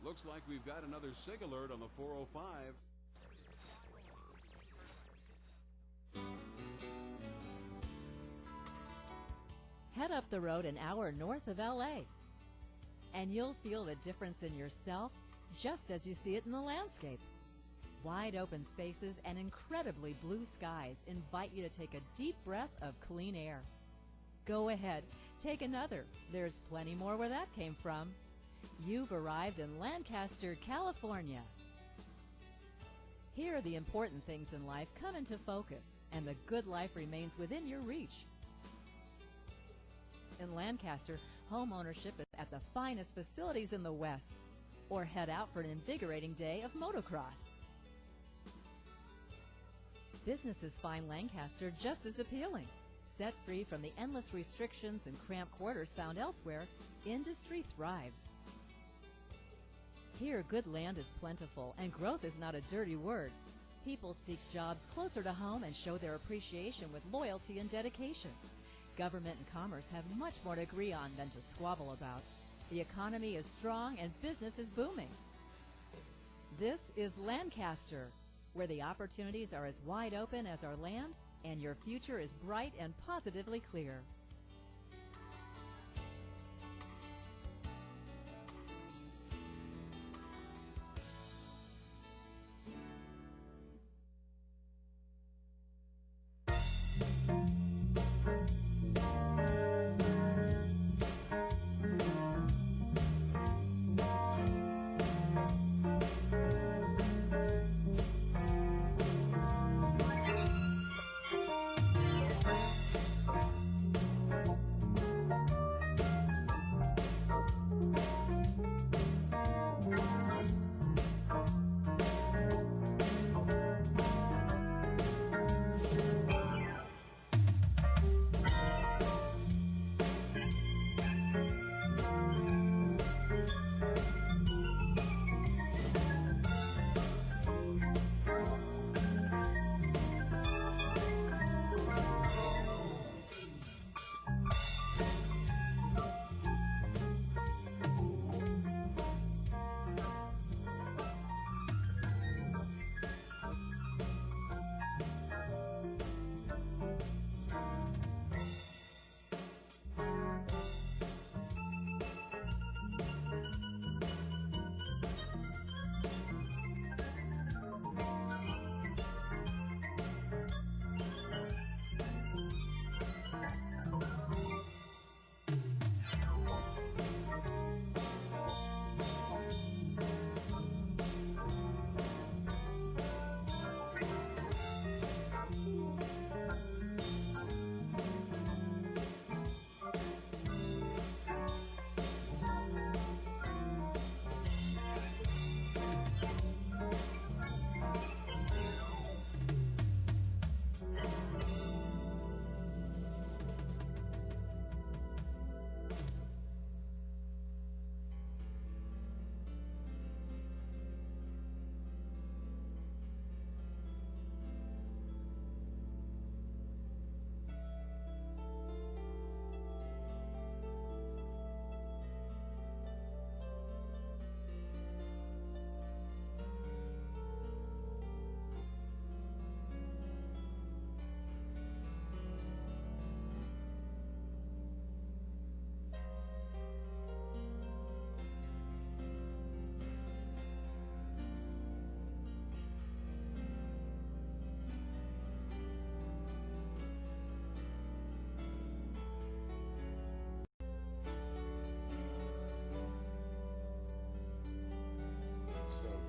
Looks like we've got another SIG alert on the 405. Head up the road an hour north of LA, and you'll feel the difference in yourself just as you see it in the landscape. Wide open spaces and incredibly blue skies invite you to take a deep breath of clean air. Go ahead, take another. There's plenty more where that came from. You've arrived in Lancaster, California. Here, the important things in life come into focus, and the good life remains within your reach. In Lancaster, home ownership is at the finest facilities in the West. Or head out for an invigorating day of motocross. Businesses find Lancaster just as appealing. Set free from the endless restrictions and cramped quarters found elsewhere, industry thrives. Here, good land is plentiful, and growth is not a dirty word. People seek jobs closer to home and show their appreciation with loyalty and dedication. Government and commerce have much more to agree on than to squabble about. The economy is strong and business is booming. This is Lancaster, where the opportunities are as wide open as our land and your future is bright and positively clear.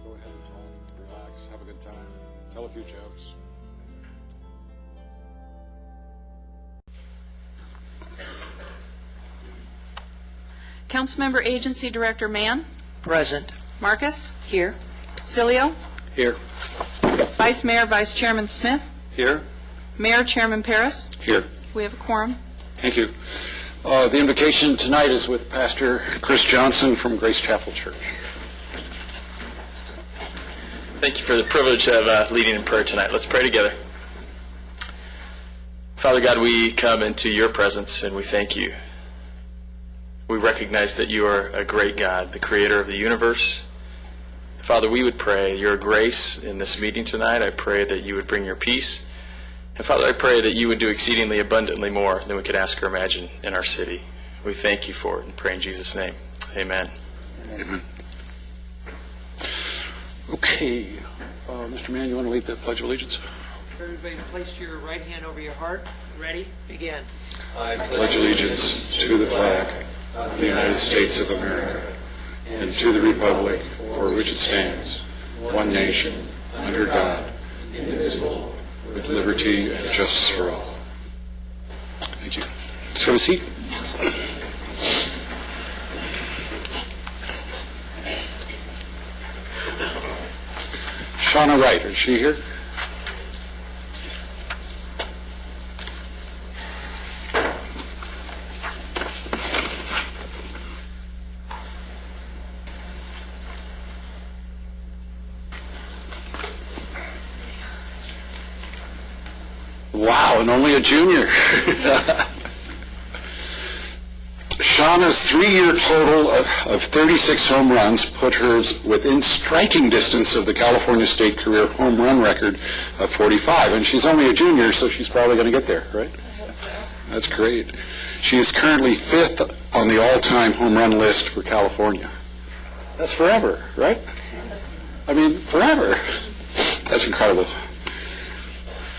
Go ahead and talk, relax, have a good time, tell a few jokes. Councilmember Agency Director Mann. Present. Marcus. Here. Cilio. Here. Vice Mayor, Vice Chairman Smith. Here. Mayor, Chairman Paris. Here. We have a quorum. Thank you. The invocation tonight is with Pastor Chris Johnson from Grace Chapel Church. Thank you for the privilege of leading in prayer tonight. Let's pray together. Father God, we come into your presence and we thank you. We recognize that you are a great God, the creator of the universe, Father, we would pray your grace in this meeting tonight. I pray that you would bring your peace. And Father, I pray that you would do exceedingly abundantly more than we could ask or imagine in our city. We thank you for it and pray in Jesus' name. Amen. Amen. Okay. Mr. Mann, you want to lead the Pledge of Allegiance? Everybody place your right hand over your heart. Ready? Begin. I pledge allegiance to the flag of the United States of America and to the republic for which it stands, one nation, under God, indivisible, with liberty and justice for all. Thank you. Let's have a seat. Shauna Wright, is she here? Wow, and only a junior. Shauna's 3-year total of 36 home runs put her within striking distance of the California State career home run record of 45. And she's only a junior, so she's probably going to get there, right? That's great. She is currently 5th on the all-time home run list for California. That's forever, right? I mean, forever. That's incredible.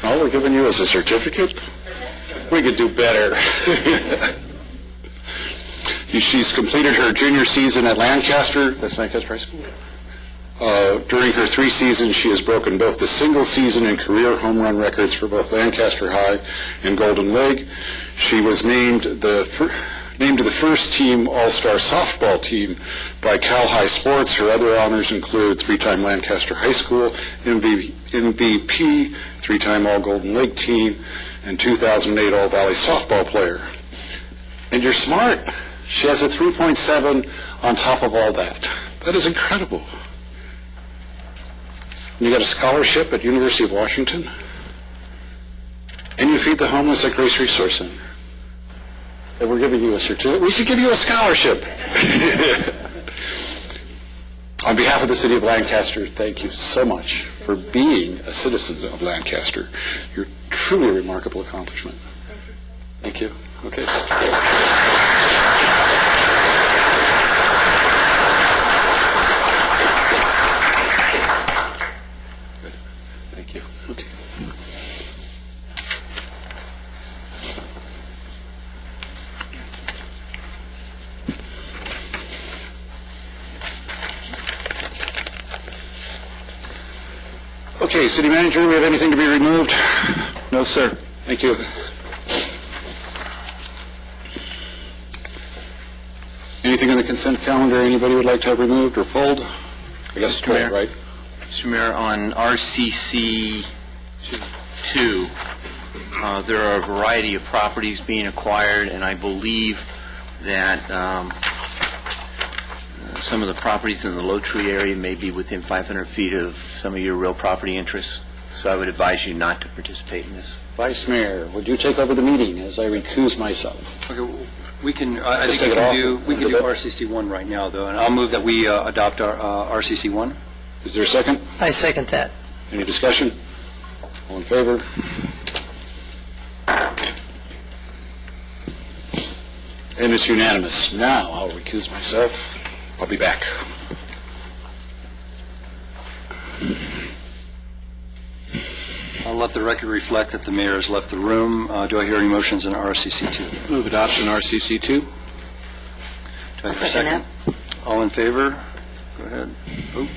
All we're giving you is a certificate? We could do better. She's completed her junior season at Lancaster. That's Lancaster High School. During her 3 seasons, she has broken both the single season and career home run records for both Lancaster High and Golden Lake. She was named to the first team All-Star softball team by Cal High Sports. Her other honors include 3-time Lancaster High School MVP, 3-time All-Golden Lake team, and 2008 All-Valley softball player. And you're smart. She has a 3.7 on top of all that. That is incredible. And you got a scholarship at University of Washington. And you feed the homeless at Grace Resource Center. And we're giving you a certificate. We should give you a scholarship. On behalf of the city of Lancaster, thank you so much for being a citizen of Lancaster. You're truly a remarkable accomplishment. Thank you. Okay. Good. Thank you. Okay. Okay, City Manager, do we have anything to be removed? No, sir. Thank you. Anything on the consent calendar anybody would like to have removed or pulled? I guess pulled, right? Mr. Mayor, on RCC 2, there are a variety of properties being acquired, and I believe that some of the properties in the Low Tree area may be within 500 feet of some of your real property interests. So I would advise you not to participate in this. Vice Mayor, would you take over the meeting as I recuse myself? Okay, we can. I think we can do RCC 1 right now, though, and I'll move that we adopt our RCC 1. Is there a second? I second that. Any discussion? All in favor? And it's unanimous. Now I'll recuse myself. I'll be back. I'll let the record reflect that the mayor has left the room. Do I hear any motions in RCC 2? Move adoption RCC 2. Do I have a second? All in favor? Go ahead. Oh.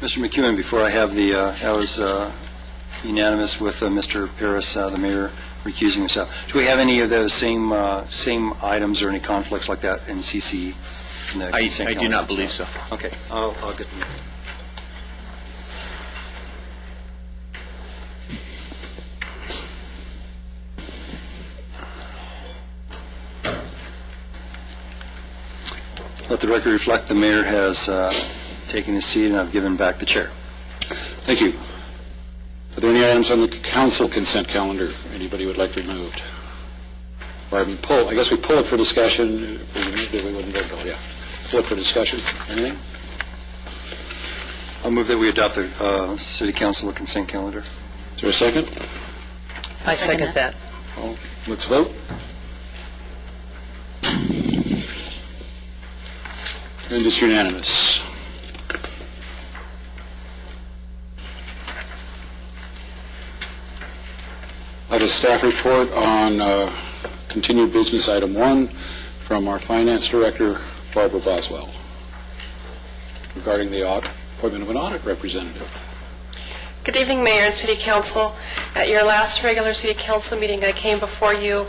Mr. McEwen, before I have the, that was unanimous with Mr. Paris, the mayor, recusing himself. Do we have any of those same items or any conflicts like that in CC? In the I do not believe so. Okay, I'll get them. Let the record reflect the mayor has taken his seat and I've given back the chair. Thank you. Are there any items on the council consent calendar anybody would like removed? Or I mean, pull. I guess we pull it for discussion. If we removed it, we wouldn't vote. Yeah. Look for discussion. Anything? I'll move that we adopt the city council consent calendar. Is there a second? I second that. Oh, let's vote. And it's unanimous. I have a staff report on continued business item 1 from our finance director, Barbara Boswell, regarding the appointment of an audit representative. Good evening, Mayor and City Council. At your last regular City Council meeting, I came before you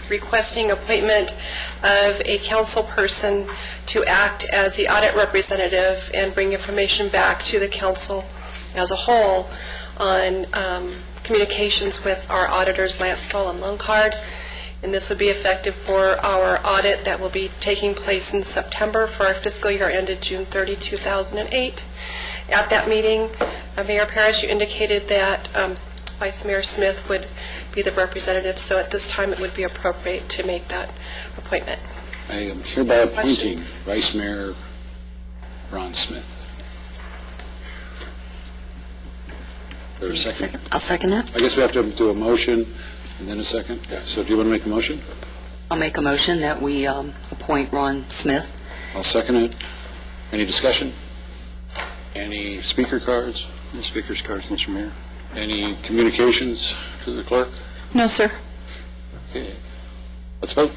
requesting appointment of a council person to act as the audit representative and bring information back to the council as a whole on communications with our auditors, Lance Stoll and Lungard. And this would be effective for our audit that will be taking place in September for our fiscal year ended June 30, 2008. At that meeting, Mayor Parrish, you indicated that Vice Mayor Smith would be the representative, so at this time it would be appropriate to make that appointment. I am hereby appointing Questions? Vice Mayor Ron Smith. Is there a second? I'll second it. I guess we have to do a motion and then a second. Yeah. So do you want to make the motion? I'll make a motion that we appoint Ron Smith. I'll second it. Any discussion? Any speaker cards? No speaker's cards, Mr. Mayor. Any communications to the clerk? No, sir. Okay. Let's vote.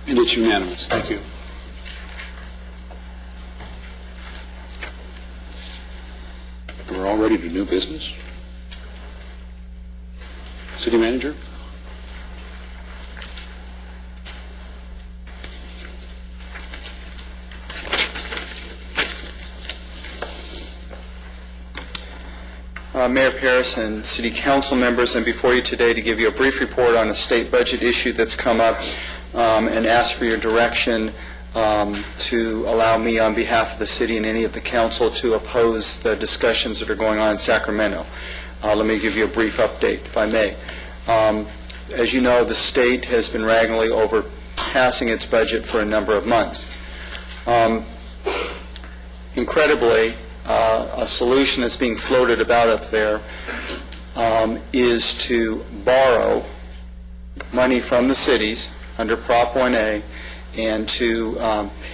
And it's unanimous. Thank you. We're all ready to do business. City Manager? Mayor Parris and City Council members, I'm before you today to give you a brief report on a state budget issue that's come up and ask for your direction to allow me on behalf of the city and any of the council to oppose the discussions that are going on in Sacramento. Let me give you a brief update, if I may. As you know, the state has been regularly overpassing its budget for a number of months. Incredibly, a solution that's being floated about up there is to borrow money from the cities under Prop 1A and to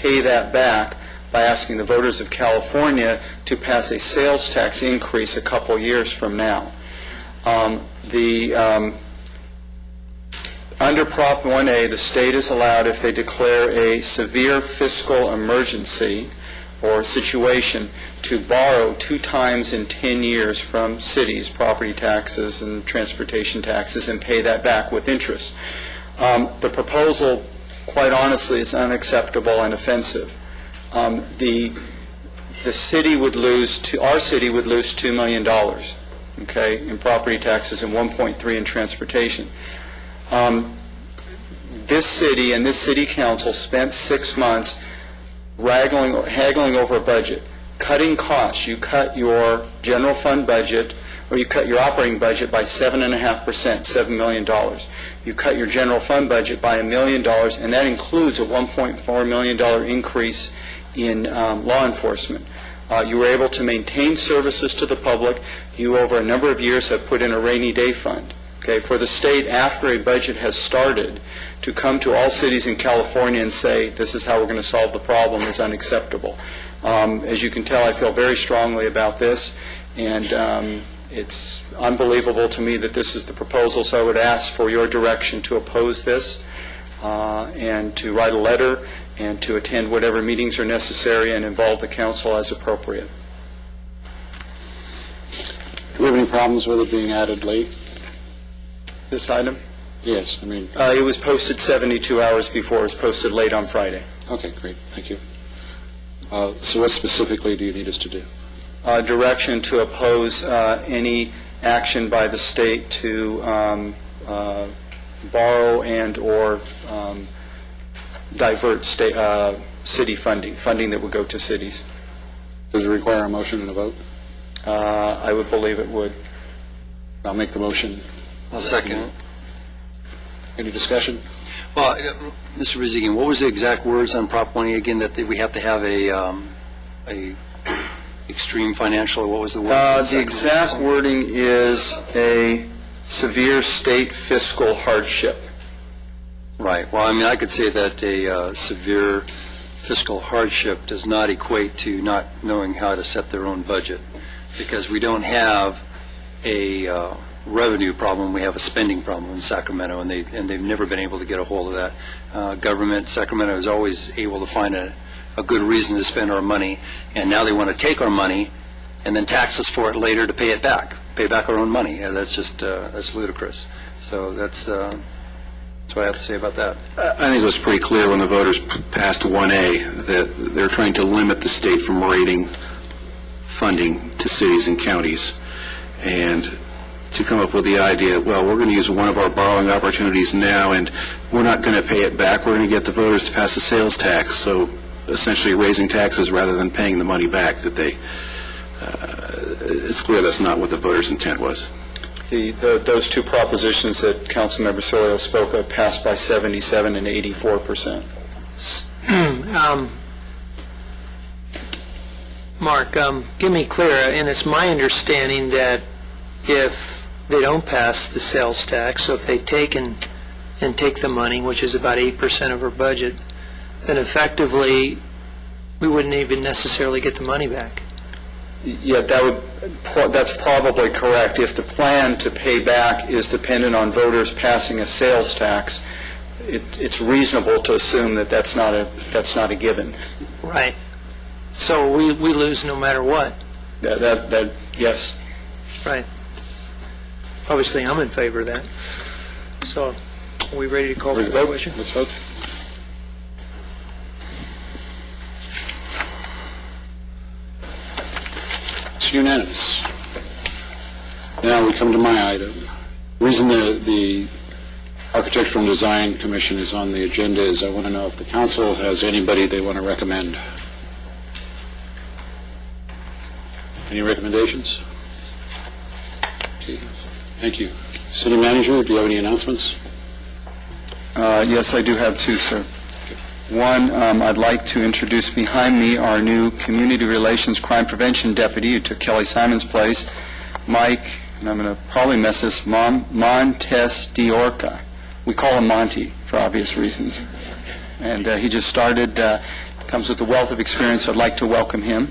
pay that back by asking the voters of California to pass a sales tax increase a couple years from now. Under Prop 1A, the state is allowed, if they declare a severe fiscal emergency or situation, to borrow 2 times in 10 years from cities, property taxes and transportation taxes, and pay that back with interest. The proposal, quite honestly, is unacceptable and offensive. The city would lose, our city would lose $2 million, okay, in property taxes and 1.3 in transportation. This city and this city council spent 6 months haggling over a budget, cutting costs. You cut your general fund budget, or you cut your operating budget by 7.5%, $7 million. You cut your general fund budget by $1 million, and that includes a $1.4 million increase in law enforcement. You were able to maintain services to the public. You, over a number of years, have put in a rainy day fund. Okay, for the state, after a budget has started, to come to all cities in California and say, this is how we're going to solve the problem, is unacceptable. As you can tell, I feel very strongly about this, and it's unbelievable to me that this is the proposal, so I would ask for your direction to oppose this and to write a letter and to attend whatever meetings are necessary and involve the council as appropriate. Do we have any problems with it being added late? This item? Yes, I mean... it was posted 72 hours before. It was posted late on Friday. Okay, great. Thank you. So what specifically do you need us to do? Direction to oppose any action by the state to borrow and or divert city funding that would go to cities. Does it require a motion and a vote? I would believe it would. I'll make the motion. I'll second it. Any discussion? Well, Mr. Rizigan, what was the exact words on Prop 1A again, that we have to have a extreme financial, or what was the word? The exact wording is a severe state fiscal hardship. Right. Well, I mean, I could say that a severe fiscal hardship does not equate to not knowing how to set their own budget, because we don't have a revenue problem, we have a spending problem in Sacramento, and they've never been able to get a hold of that. Sacramento is always able to find a good reason to spend our money, and now they want to take our money and then tax us for it later to pay back our own money. That's just that's ludicrous. So that's what I have to say about that. I think it was pretty clear when the voters passed 1A that they're trying to limit the state from rating funding to cities and counties, and to come up with the idea, well, we're going to use one of our borrowing opportunities now, and we're not going to pay it back. We're going to get the voters to pass the sales tax, so essentially raising taxes rather than paying the money back. It's clear that's not what the voters' intent was. Those two propositions that Councilmember Cilio spoke of passed by 77% and 84%. Mark, give me clear, and it's my understanding that if they don't pass the sales tax, so if they take the money, which is about 8% of our budget, then effectively we wouldn't even necessarily get the money back. Yeah, that's probably correct. If the plan to pay back is dependent on voters passing a sales tax, it's reasonable to assume that that's not a given. Right. So we lose no matter what. Yes. Right. Obviously, I'm in favor of that. So, are we ready to call for the question? Let's vote. It's unanimous. Now we come to my item. The reason the Architectural and Design Commission is on the agenda is I want to know if the council has anybody they want to recommend. Any recommendations? Okay. Thank you. City Manager, do you have any announcements? Yes, I do have two, sir. One, I'd like to introduce behind me our new Community Relations Crime Prevention Deputy who took Kelly Simon's place, Mike, and I'm going to probably mess this, Montes Diorca. We call him Monty for obvious reasons. And he just started, comes with a wealth of experience. I'd like to welcome him.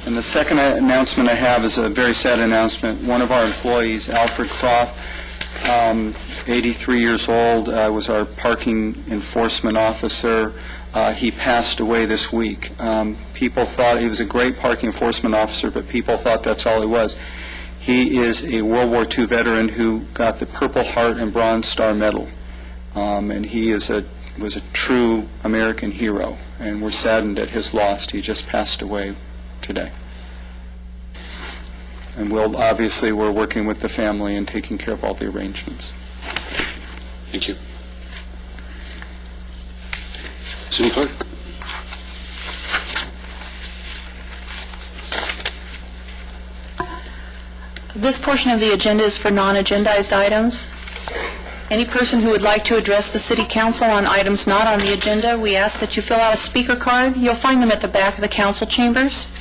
And the second announcement I have is a very sad announcement. One of our employees, Alfred Croft, 83 years old, was our parking enforcement officer. He passed away this week. People thought he was a great parking enforcement officer, but people thought that's all he was. He is a World War II veteran who got the Purple Heart and Bronze Star Medal. And he was a true American hero, and we're saddened at his loss. He just passed away today. And we're working with the family and taking care of all the arrangements. Thank you. City Clerk? This portion of the agenda is for non-agendized items. Any person who would like to address the City Council on items not on the agenda, we ask that you fill out a speaker card. You'll find them at the back of the council chambers.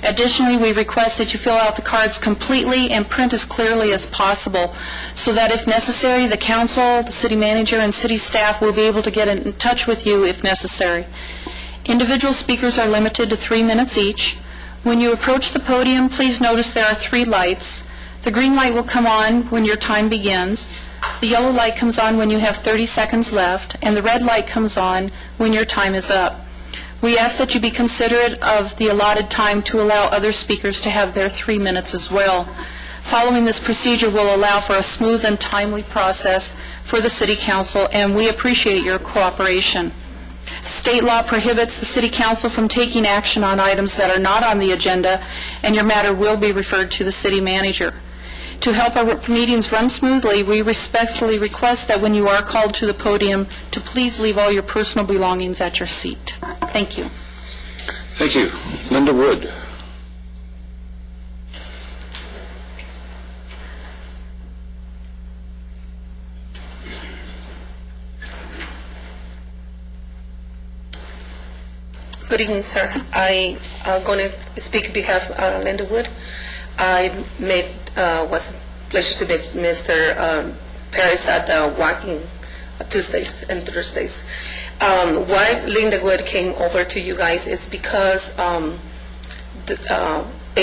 Additionally, we request that you fill out the cards completely and print as clearly as possible so that if necessary, the council, the city manager, and city staff will be able to get in touch with you if necessary. Individual speakers are limited to 3 minutes each. When you approach the podium, please notice there are 3 lights. The green light will come on when your time begins. The yellow light comes on when you have 30 seconds left, and the red light comes on when your time is up. We ask that you be considerate of the allotted time to allow other speakers to have their 3 minutes as well. Following this procedure will allow for a smooth and timely process for the City Council, and we appreciate your cooperation. State law prohibits the City Council from taking action on items that are not on the agenda, and your matter will be referred to the City Manager. To help our meetings run smoothly, we respectfully request that when you are called to the podium, to please leave all your personal belongings at your seat. Thank you. Thank you. Linda Wood. Good evening, sir. I am going to speak on behalf of Linda Wood. I was pleasure to meet Mr. Paris at the walking Tuesdays and Thursdays. Why Linda Wood came over to you guys is because in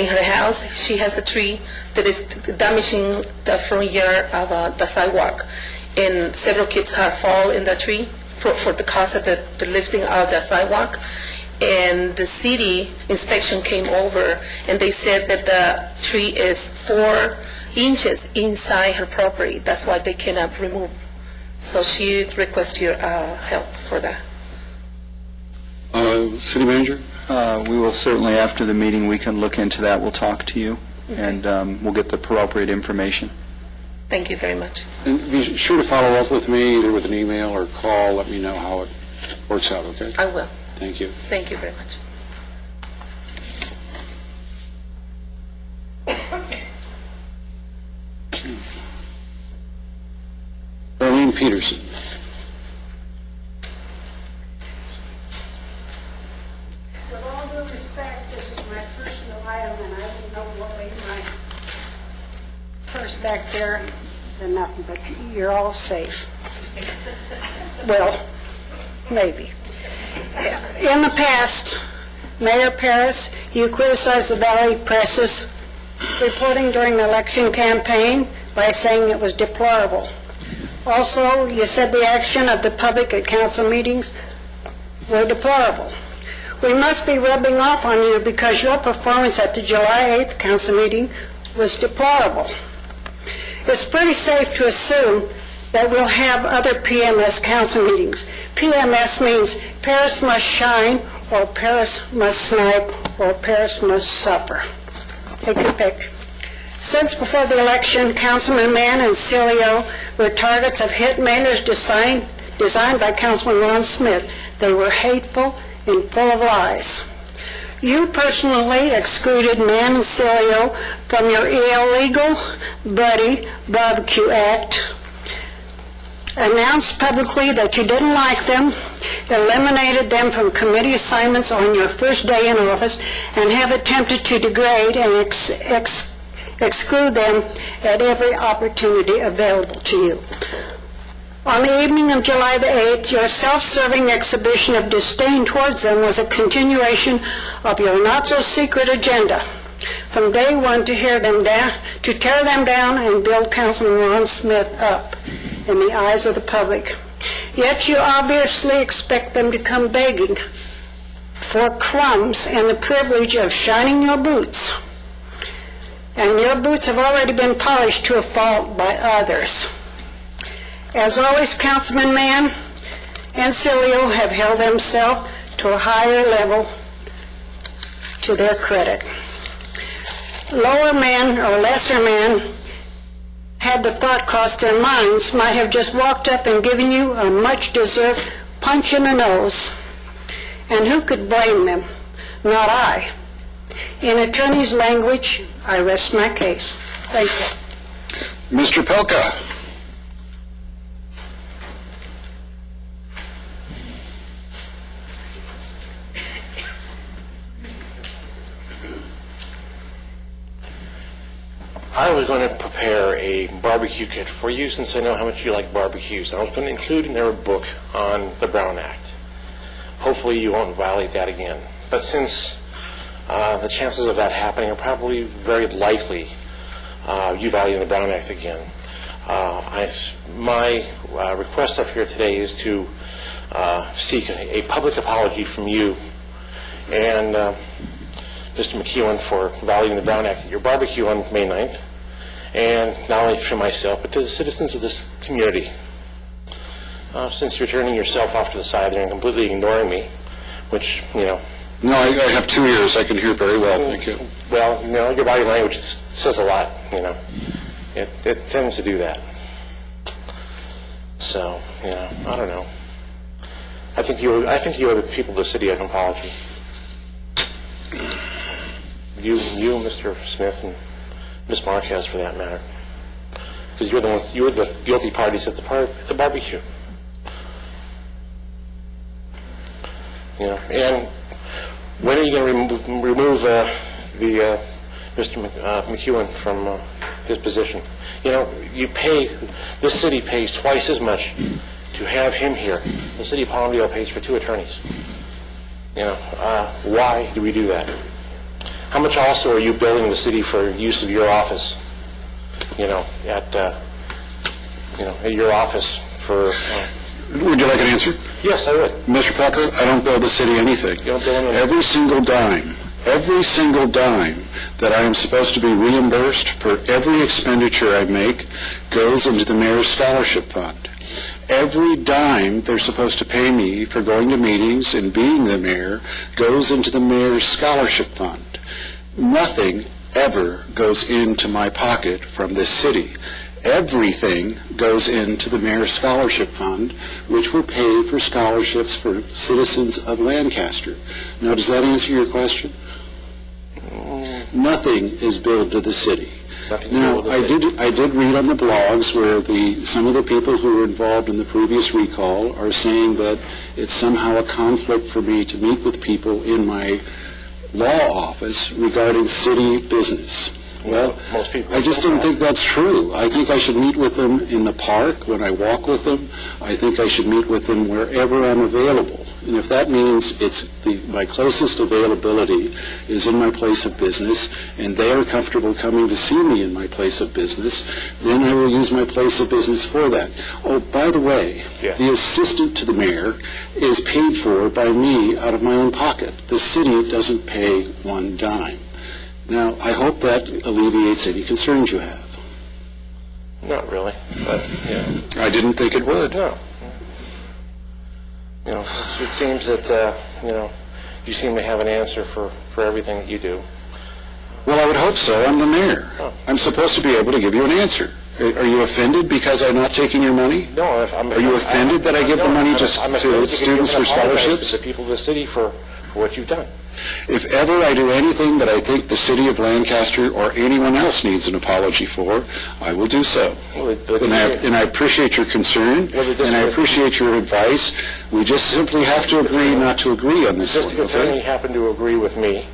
her house she has a tree that is damaging the front yard of the sidewalk, and several kids have fallen in the tree for the cause of the lifting of the sidewalk. And the city inspection came over, and they said that the tree is 4 inches inside her property. That's why they cannot remove. So she requests your help for that. City Manager? We will certainly, after the meeting, we can look into that. We'll talk to you, and we'll get the appropriate information. Thank you very much. And be sure to follow up with me, either with an email or call. Let me know how it works out, okay? I will. Thank you. Thank you very much. Darlene Peterson. With all due respect, this is my personal item, and I don't know what way my purse back there than nothing, but you're all safe. Well, maybe. In the past, Mayor Paris, you criticized the Valley Press's reporting during the election campaign by saying it was deplorable. Also, you said the action of the public at council meetings were deplorable. We must be rubbing off on you because your performance at the July 8th council meeting was deplorable. It's pretty safe to assume that we'll have other PMS council meetings. PMS means Paris must shine, or Paris must snipe, or Paris must suffer. Take your pick. Since before the election, Councilman Mann and Cilio were targets of hit mailers designed by Councilman Ron Smith. They were hateful and full of lies. You personally excluded Mann and Cilio from your illegal Buddy Barbecue Act, announced publicly that you didn't like them, eliminated them from committee assignments on your first day in office, and have attempted to degrade and exclude them at every opportunity available to you. On the evening of July the 8th, your self-serving exhibition of disdain towards them was a continuation of your not-so-secret agenda. From day one to tear them down and build Councilman Ron Smith up in the eyes of the public. Yet you obviously expect them to come begging for crumbs and the privilege of shining your boots. And your boots have already been polished to a fault by others. As always, Councilman Mann and Cilio have held themselves to a higher level to their credit. Lower men or lesser men, had the thought crossed their minds, might have just walked up and given you a much-deserved punch in the nose. And who could blame them? Not I. In attorney's language, I rest my case. Thank you. Mr. Pelka. I was going to prepare a barbecue kit for you since I know how much you like barbecues. I was going to include in there a book on the Brown Act. Hopefully you won't violate that again. But since the chances of that happening are probably very likely, you violating the Brown Act again. My request up here today is to seek a public apology from you and Mr. McEwen for violating the Brown Act at your barbecue on May 9th, and not only for myself, but to the citizens of this community. Since you're turning yourself off to the side there and completely ignoring me, which, you know... No, I have 2 ears. I can hear very well, thank you. Well, you know, your body language says a lot, you know. It tends to do that. So, you know, I don't know. I think you owe the people of the city an apology. You, Mr. Smith, and Ms. Marquez, for that matter, because you're the guilty parties at the barbecue. You know, and When are you going to remove Mr. McEwen from his position? You know, this city pays twice as much to have him here. The city of Palmdale pays for 2 attorneys. You know, why do we do that? How much also are you billing the city for use of your office? You know, at your office for... Would you like an answer? Yes, I would. Mr. Plucker, I don't bill the city anything. You don't bill anything? Every single dime that I am supposed to be reimbursed for every expenditure I make goes into the mayor's scholarship fund. Every dime they're supposed to pay me for going to meetings and being the mayor goes into the mayor's scholarship fund. Nothing ever goes into my pocket from this city. Everything goes into the mayor's scholarship fund, which will pay for scholarships for citizens of Lancaster. Now, does that answer your question? Nothing is billed to the city. Now, I did read on the blogs where some of the people who were involved in the previous recall are saying that it's somehow a conflict for me to meet with people in my law office regarding city business. Well, most people I just don't think that's true. I think I should meet with them in the park when I walk with them. I think I should meet with them wherever I'm available. And if that means my closest availability is in my place of business, and they are comfortable coming to see me in my place of business, then I will use my place of business for that. Oh, by the way, the assistant to the mayor is paid for by me out of my own pocket. The city doesn't pay one dime. Now, I hope that alleviates any concerns you have. Not really, but, I didn't think it would. No. You know, it seems that, you seem to have an answer for everything that you do. Well, I would hope so. I'm the mayor. Oh. I'm supposed to be able to give you an answer. Are you offended because I'm not taking your money? No. Are you offended that I give the money to students for scholarships? To the people of the city for what you've done. If ever I do anything that I think the city of Lancaster or anyone else needs an apology for, I will do so. And I appreciate your concern, and I appreciate your advice. We just simply have to agree not to agree on this one, District Attorney happened to agree with me,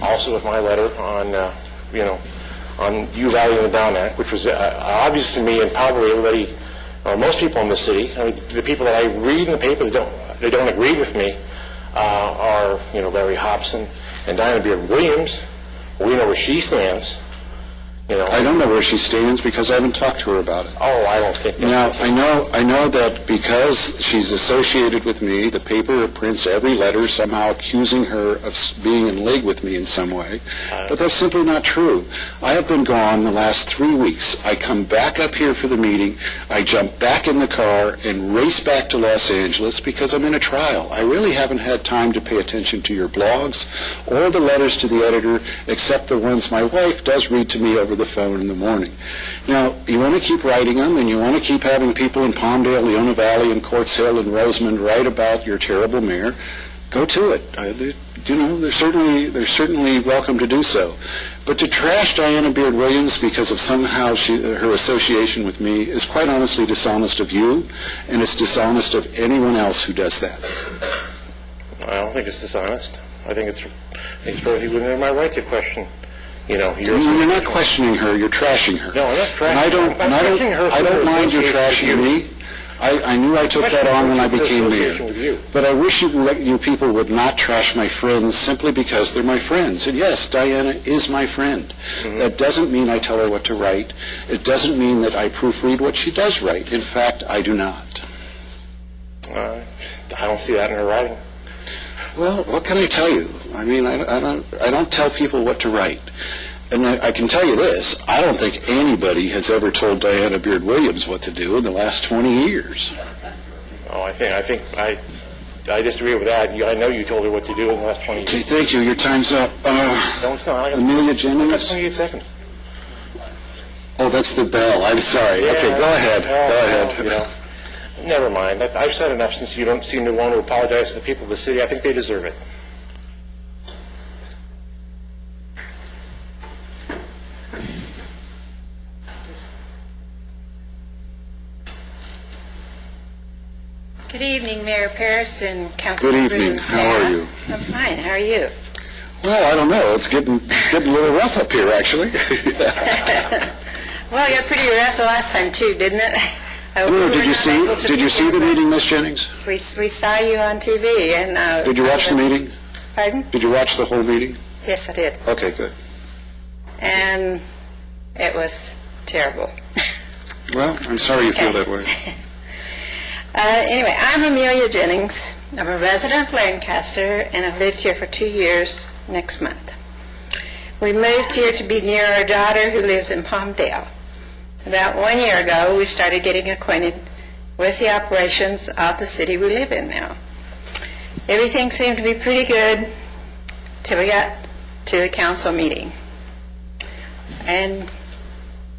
also with my letter on, on you valuing the Brown Act, which was obvious to me and probably everybody, or most people in the city. I mean, the people that I read in the paper that don't agree with me are, Larry Hobson and Diana Beard Williams. We know where she stands. I don't know where she stands because I haven't talked to her about it. Oh, I don't think that's I know that because she's associated with me, the paper prints every letter somehow accusing her of being in league with me in some way. But that's simply not true. I have been gone the last 3 weeks. I come back up here for the meeting. I jump back in the car and race back to Los Angeles because I'm in a trial. I really haven't had time to pay attention to your blogs or the letters to the editor, except the ones my wife does read to me over the phone in the morning. Now, you want to keep writing them, and you want to keep having people in Palmdale, Leona Valley, and Quartz Hill, and Rosamond write about your terrible mayor. Go to it. They're certainly welcome to do so. But to trash Diana Beard Williams because of somehow her association with me is quite honestly dishonest of you, and it's dishonest of anyone else who does that. I don't think it's dishonest. I think it's perfectly within my right to question. You're not questioning her. You're trashing her. No, I'm not trashing her. I don't mind you trashing me. I knew I took that on when I became mayor. But I wish you people would not trash my friends simply because they're my friends. And yes, Diana is my friend. Mm-hmm. That doesn't mean I tell her what to write. It doesn't mean that I proofread what she does write. In fact, I do not. I don't see that in her writing. Well, what can I tell you? I mean, I don't tell people what to write. And I can tell you this, I don't think anybody has ever told Diana Beard Williams what to do in the last 20 years. Oh, I disagree with that. I know you told her what to do in the last 20 years. Okay, thank you. Your time's up. No, it's not. Amelia Jennings? 28 seconds. Oh, that's the bell. I'm sorry. Yeah, okay, go ahead. Go ahead. Never mind. I've said enough since you don't seem to want to apologize to the people of the city. I think they deserve it. Good Good evening, Mayor Paris and Councilmembers. Good evening. How are you? I'm fine. How are you? Well, I don't know. It's getting a little rough up here, actually. Well, it got pretty rough the last time too, didn't it? Did you see the meeting, Ms. Jennings? We saw you on TV and. Did you watch the meeting? Pardon? Did you watch the whole meeting? Yes, I did. Okay, good. And it was terrible. Well, I'm sorry you feel that way. Anyway, I'm Amelia Jennings. I'm a resident of Lancaster, and I've lived here for 2 years next month. We moved here to be near our daughter who lives in Palmdale. About 1 year ago, we started getting acquainted with the operations of the city we live in now. Everything seemed to be pretty good till we got to the council meeting. And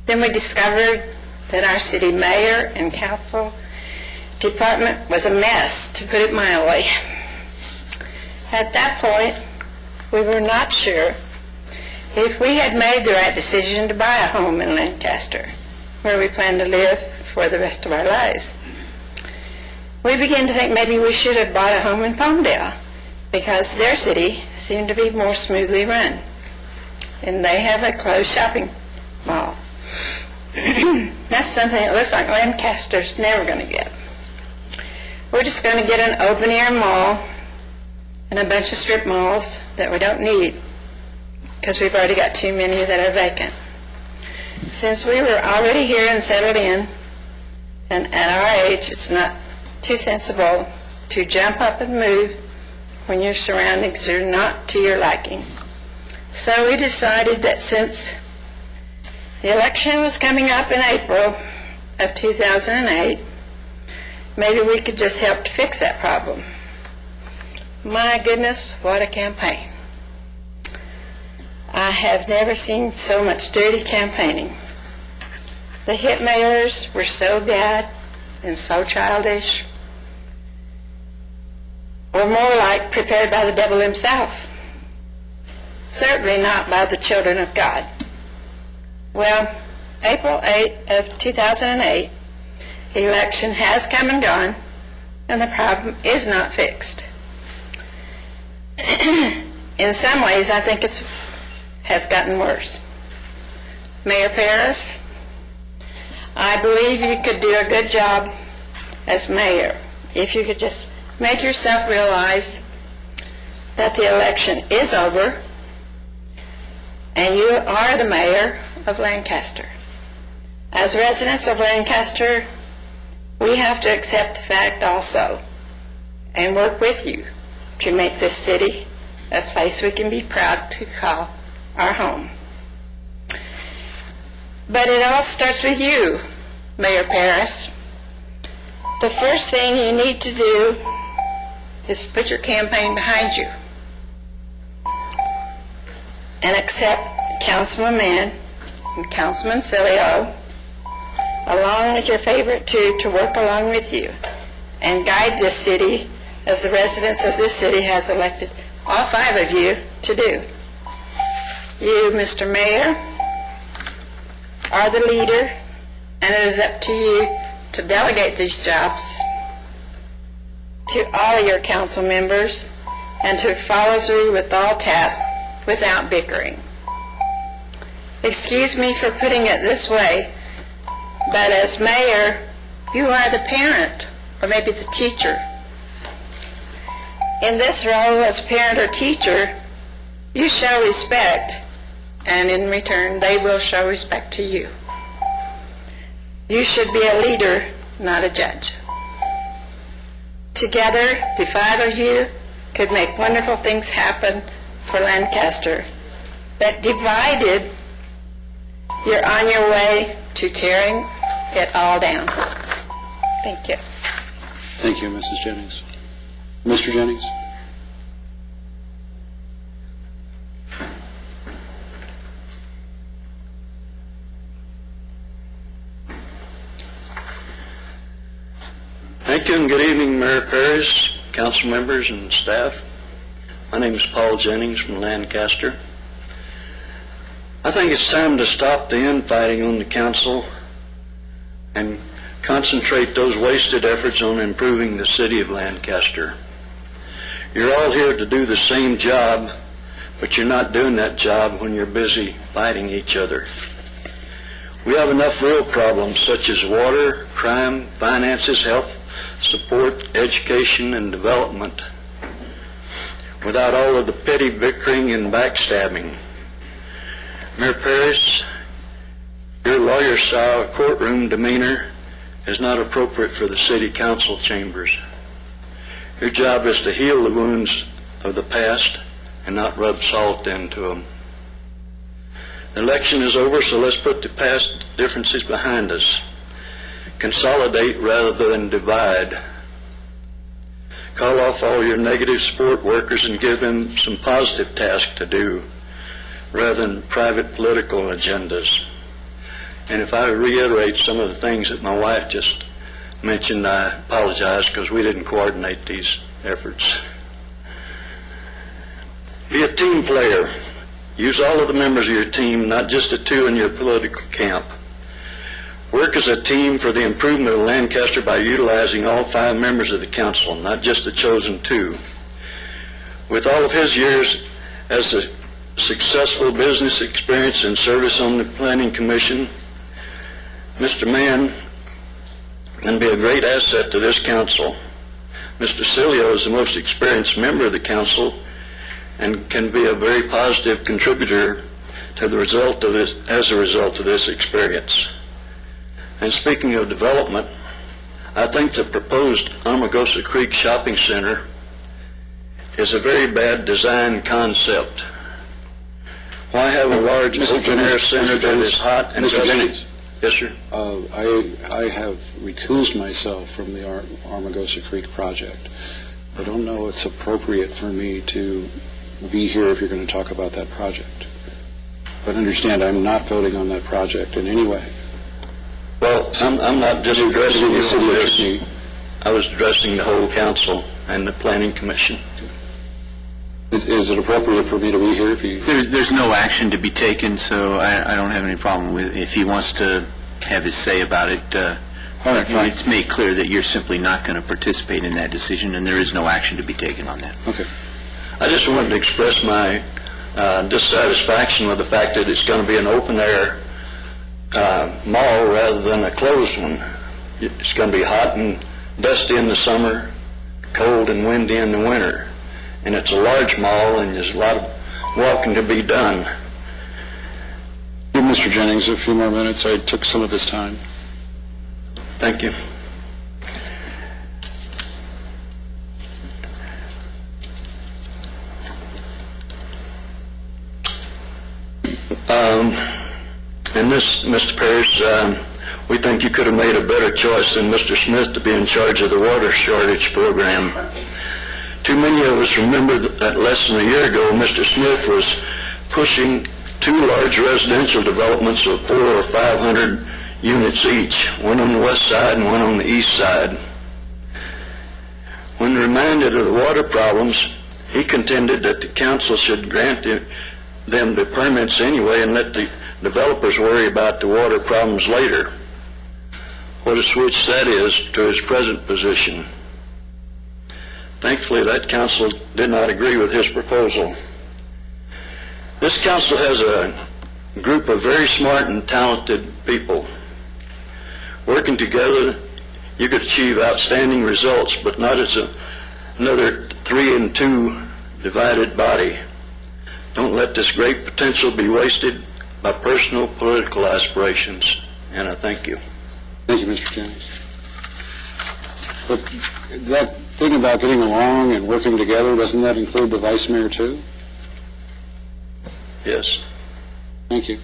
then we discovered that our city mayor and council department was a mess, to put it mildly. At that point, we were not sure if we had made the right decision to buy a home in Lancaster, where we plan to live for the rest of our lives. We began to think maybe we should have bought a home in Palmdale, because their city seemed to be more smoothly run, and they have a closed shopping mall. That's something that looks like Lancaster's never going to get. We're just going to get an open-air mall and a bunch of strip malls that we don't need, because we've already got too many that are vacant. Since we were already here and settled in, and at our age, it's not too sensible to jump up and move when your surroundings are not to your liking. So we decided that since the election was coming up in April of 2008, maybe we could just help to fix that problem. My goodness, what a campaign. I have never seen so much dirty campaigning. The hit mailers were so bad and so childish, or more like prepared by the devil himself. Certainly not by the children of God. Well, April 8 of 2008, the election has come and gone, and the problem is not fixed. In some ways, I think it has gotten worse. Mayor Paris, I believe you could do a good job as mayor if you could just make yourself realize that the election is over and you are the mayor of Lancaster. As residents of Lancaster, we have to accept the fact also and work with you to make this city a place we can be proud to call our home. But it all starts with you, Mayor Paris. The first thing you need to do is put your campaign behind you and accept Councilman Mann and Councilman Cilio, along with your favorite two, to work along with you and guide this city as the residents of this city has elected all 5 of you to do. You, Mr. Mayor, are the leader, and it is up to you to delegate these jobs to all of your council members and to follow through with all tasks without bickering. Excuse me for putting it this way, but as mayor, you are the parent, or maybe the teacher. In this role as parent or teacher, you show respect, and in return, they will show respect to you. You should be a leader, not a judge. Together, the 5 of you could make wonderful things happen for Lancaster. But divided, you're on your way to tearing it all down. Thank you. Thank you, Mrs. Jennings. Mr. Jennings? Thank you, and good evening, Mayor Paris, council members, and staff. My name is Paul Jennings from Lancaster. I think it's time to stop the infighting on the council and concentrate those wasted efforts on improving the city of Lancaster. You're all here to do the same job, but you're not doing that job when you're busy fighting each other. We have enough real problems such as water, crime, finances, health, support, education, and development without all of the petty bickering and backstabbing. Mayor Parrish, your lawyer-style courtroom demeanor is not appropriate for the city council chambers. Your job is to heal the wounds of the past and not rub salt into them. The election is over, so let's put the past differences behind us. Consolidate rather than divide. Call off all your negative support workers and give them some positive tasks to do rather than private political agendas. And if I reiterate some of the things that my wife just mentioned, I apologize because we didn't coordinate these efforts. Be a team player. Use all of the members of your team, not just the two in your political camp. Work as a team for the improvement of Lancaster by utilizing all 5 members of the council, not just the chosen 2. With all of his years as a successful business experience and service on the Planning Commission, Mr. Mann can be a great asset to this council. Mr. Cilio is the most experienced member of the council and can be a very positive contributor to the result of this, as a result of this experience. And speaking of development, I think the proposed Armagosa Creek Shopping Center is a very bad design concept. Why have a large open-air center that is hot and dusty? Yes, sir. I have recused myself from the Armagosa Creek project. I don't know it's appropriate for me to be here if you're going to talk about that project. But understand, I'm not voting on that project in any way. Well, I'm not just addressing you on this. I was addressing the whole council and the Planning Commission. Is it appropriate for me to be here if you... There's no action to be taken, so I don't have any problem with it. If he wants to have his say about it, all right, fine. It's made clear that you're simply not going to participate in that decision, and there is no action to be taken on that. Okay. I just wanted to express my dissatisfaction with the fact that it's going to be an open-air mall rather than a closed one. It's going to be hot and dusty in the summer, cold and windy in the winter. And it's a large mall, and there's a lot of walking to be done. Give Mr. Jennings a few more minutes. I took some of his time. Thank you. And this, Mr. Parrish, we think you could have made a better choice than Mr. Smith to be in charge of the water shortage program. Too many of us remember that less than a year ago, Mr. Smith was pushing 2 large residential developments of 400 or 500 units each, one on the west side and one on the east side. When reminded of the water problems, he contended that the council should grant them the permits anyway and let the developers worry about the water problems later. What a switch that is to his present position. Thankfully, that council did not agree with his proposal. This council has a group of very smart and talented people. Working together, you could achieve outstanding results, but not as another 3 and 2 divided body. Don't let this great potential be wasted by personal political aspirations. And I thank you. Thank you, Mr. Jennings. But that thing about getting along and working together, doesn't that include the vice mayor too? Yes. Thank you.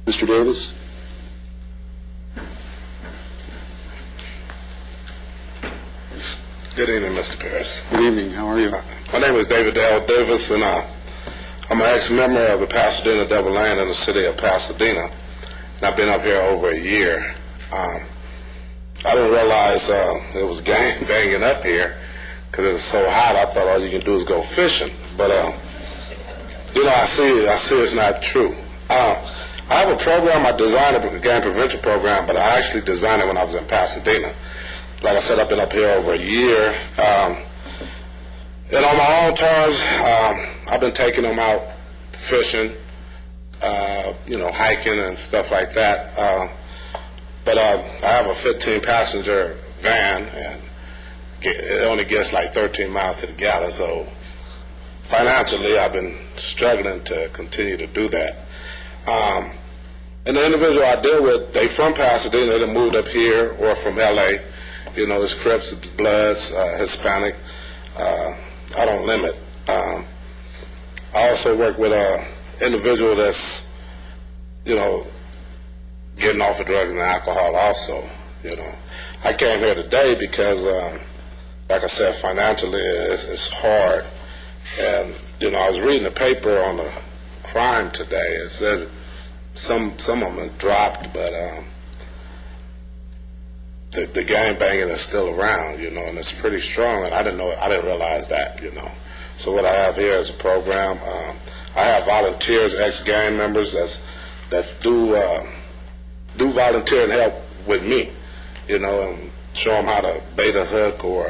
Mr. Davis? Good evening, Mr. Parrish. Good evening. How are you? My name is David Dale Davis, and I'm an ex-member of the Pasadena Double Line in the city of Pasadena. And I've been up here over a year. I didn't realize it was gang banging up here because it was so hot. I thought all you can do is go fishing. But, I see it's not true. I have a program. I designed a gang prevention program, but I actually designed it when I was in Pasadena. Like I said, I've been up here over a year. And on my own terms, I've been taking them out fishing, hiking and stuff like that. But I have a 15-passenger van, and it only gets like 13 miles to the gallon. So financially, I've been struggling to continue to do that. And the individual I deal with, they from Pasadena, they moved up here, or from L.A. It's Crips, it's Bloods, Hispanic. I don't limit. I also work with an individual that's, getting off of drugs and alcohol also, I came here today because, like I said, financially it's hard. And, I was reading the paper on the crime today. It said some of them have dropped, but the gang banging is still around, and it's pretty strong. And I didn't realize that, So what I have here is a program. I have volunteers, ex-gang members that do volunteer and help with me, and show them how to bait a hook or,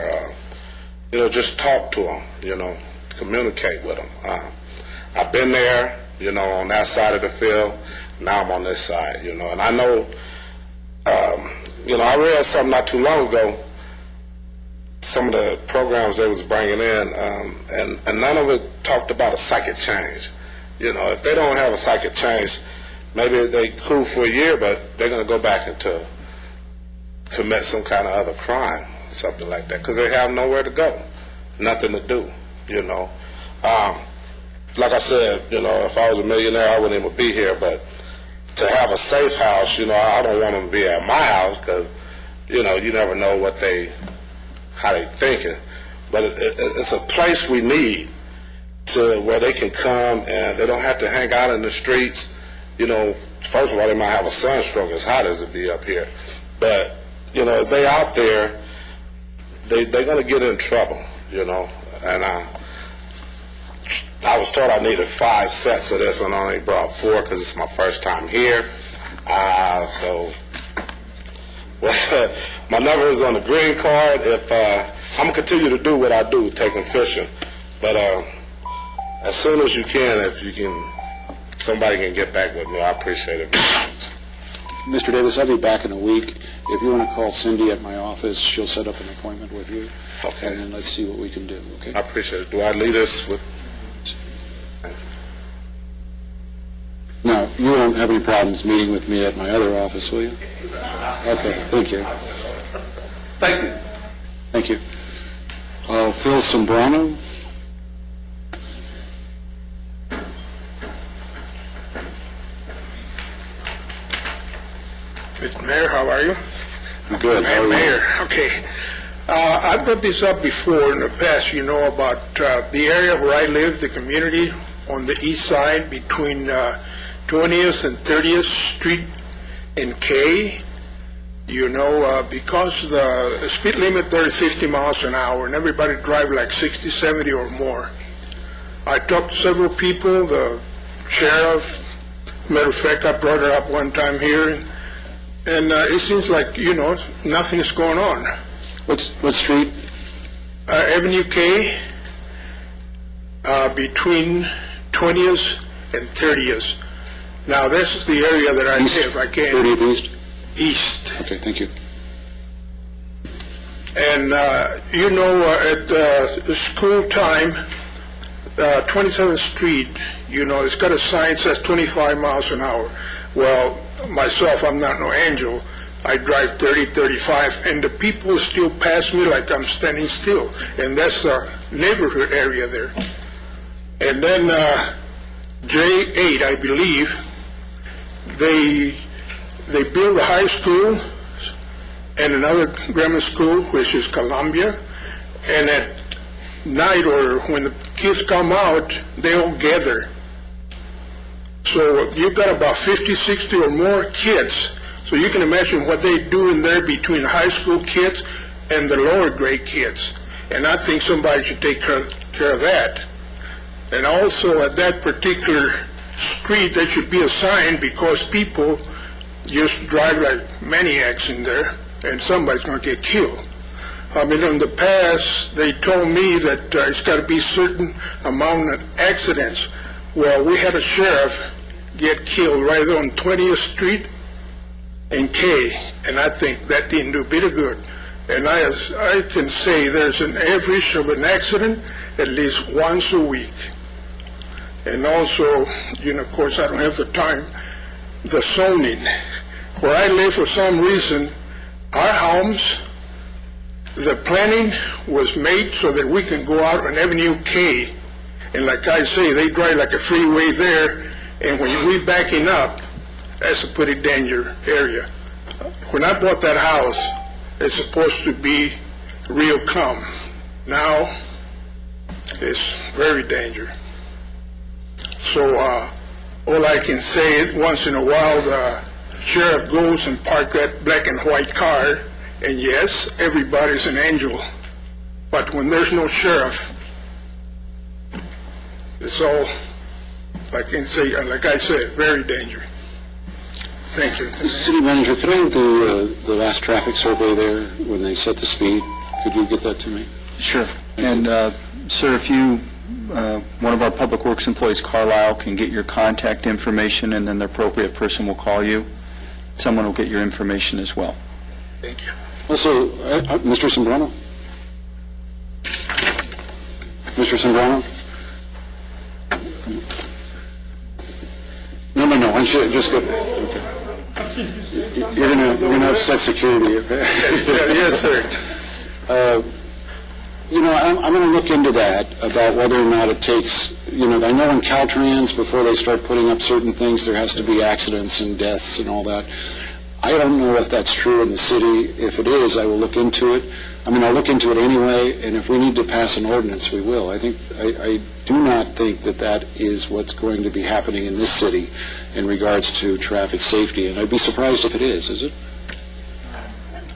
just talk to them, communicate with them. I've been there, on that side of the field. Now I'm on this side, and I know, I read something not too long ago, some of the programs they was bringing in, and none of it talked about a psychic change. If they don't have a psychic change, maybe they cool for a year, but they're going to go back into commit some kind of other crime, something like that, because they have nowhere to go, nothing to do, Like I said, if I was a millionaire, I wouldn't even be here, but to have a safe house, I don't want them to be at my house because, you never know how they thinking. But it's a place we need to where they can come and they don't have to hang out in the streets. First of all, they might have a sunstroke as hot as it be up here. But, if they out there, they're going to get in trouble, And I was told I needed 5 sets of this, and I only brought 4 because it's my first time here. So, my number is on the green card. If I'm going to continue to do what I do, taking fishing. But as soon as you can, somebody can get back with me, I appreciate it very much. Mr. Davis, I'll be back in a week. If you want to call Cindy at my office, she'll set up an appointment with you. Okay. And then let's see what we can do, okay? I appreciate it. Do I leave this with... No, you won't have any problems meeting with me at my other office, will you? Okay, thank you. Thank you. Thank you. Phil Sombrano. Mr. Mayor, how are you? I'm good. How are you? Mayor, okay. I brought this up before in the past, about the area where I live, the community on the east side between 20th and 30th Street and K. Because the speed limit there is 50 miles an hour and everybody drive like 60, 70 or more. I talked to several people, the sheriff, matter of fact, I brought it up one time here, and it seems like, nothing is going on. What street? Avenue K, between 20th and 30th. Now, this is the area that I live. I can't. 30th East? East. Okay, thank you. And, at school time, 27th Street, it's got a sign that says 25 miles an hour. Well, myself, I'm not no angel. I drive 30, 35, and the people still pass me like I'm standing still. And that's a neighborhood area there. And then J8, I believe, they built a high school and another grammar school, which is Columbia. And at night or when the kids come out, they all gather. So you've got about 50, 60 or more kids. So you can imagine what they do in there between high school kids and the lower grade kids. And I think somebody should take care of that. And also at that particular street, there should be a sign because people just drive like maniacs in there, and somebody's going to get killed. I mean, in the past, they told me that it's got to be certain amount of accidents. Well, we had a sheriff get killed right on 20th Street and K, and I think that didn't do a bit of good. And I can say there's an average of an accident at least once a week. And also, of course, I don't have the time, the zoning. Where I live, for some reason, our homes, the planning was made so that we can go out on Avenue K. And like I say, they drive like a freeway there, and when we're backing up, that's a pretty dangerous area. When I bought that house, it's supposed to be real calm. Now, it's very dangerous. So all I can say is once in a while the sheriff goes and parks that black and white car, and yes, everybody's an angel. But when there's no sheriff, it's all, like I said, very dangerous. Thank you. City Manager, could I have the last traffic survey there when they set the speed? Could you get that to me? Sure. And, sir, if you, one of our Public Works employees, Carlisle, can get your contact information, and then the appropriate person will call you. Someone will get your information as well. Thank you. Also, Mr. Sembrano? Mr. Sembrano? No, I should just go. Okay. You're gonna upset security. Okay? Yes, sir. I'm going to look into that about whether or not it takes. I know in Caltrans, before they start putting up certain things, there has to be accidents and deaths and all that. I don't know if that's true in the city. If it is, I will look into it. I'll look into it anyway, and if we need to pass an ordinance, we will. I do not think that is what's going to be happening in this city in regards to traffic safety, and I'd be surprised if it is it?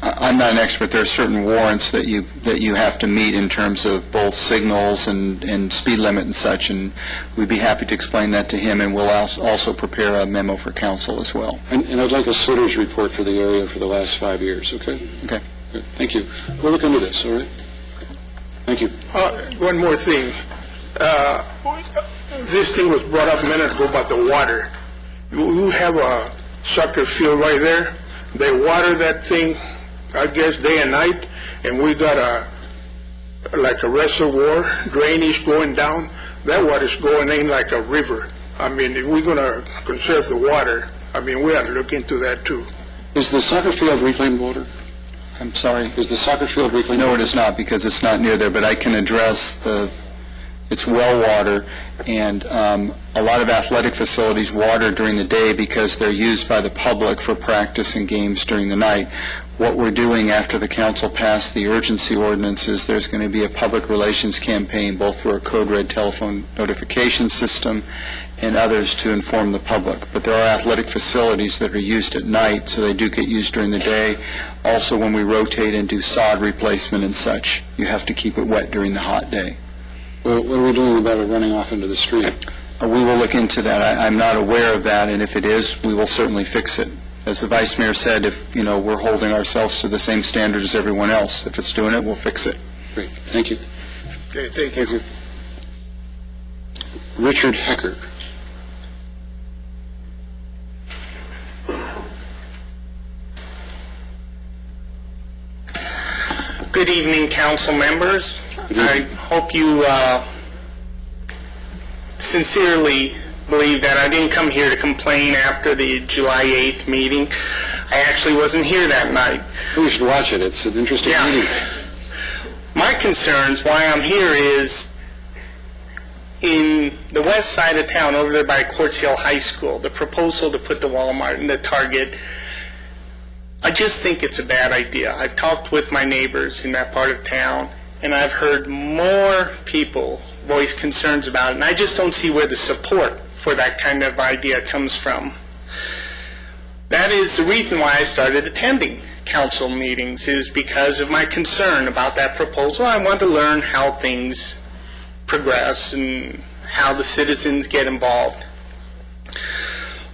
I'm not an expert. There are certain warrants that you have to meet in terms of both signals and speed limit and such, and we'd be happy to explain that to him, and we'll also prepare a memo for council as well. And I'd like a SWITR's report for the area for the last 5 years, okay? Okay. Good. Thank you. We'll look into this, all right? Thank you. One more thing. This thing was brought up a minute ago about the water. You have a soccer field right there. They water that thing, I guess, day and night, and we got a reservoir drainage going down. That water's going in like a river. If we're going to conserve the water, we have to look into that too. Is the soccer field reclaimed water? I'm sorry? Is the soccer field reclaimed water? No, it is not, because it's not near there, but I can address it's well water, and a lot of athletic facilities water during the day because they're used by the public for practice and games during the night. What we're doing after the council passed the urgency ordinance is there's going to be a public relations campaign, both through a code red telephone notification system and others, to inform the public. But there are athletic facilities that are used at night, so they do get used during the day. Also, when we rotate and do sod replacement and such, you have to keep it wet during the hot day. Well, what are we doing about it running off into the street? We will look into that. I'm not aware of that, and if it is, we will certainly fix it. As the Vice Mayor said, if we're holding ourselves to the same standard as everyone else, if it's doing it, we'll fix it. Great. Thank you. Okay, thank you. Richard Hecker. Good evening, council members. I hope you sincerely believe that I didn't come here to complain after the July 8th meeting. I actually wasn't here that night. You should watch it. It's an interesting meeting. My concerns, why I'm here, is in the west side of town, over there by Quartz Hill High School, the proposal to put the Walmart and the Target, I just think it's a bad idea. I've talked with my neighbors in that part of town, and I've heard more people voice concerns about it, and I just don't see where the support for that kind of idea comes from. That is the reason why I started attending council meetings, is because of my concern about that proposal. I want to learn how things progress and how the citizens get involved.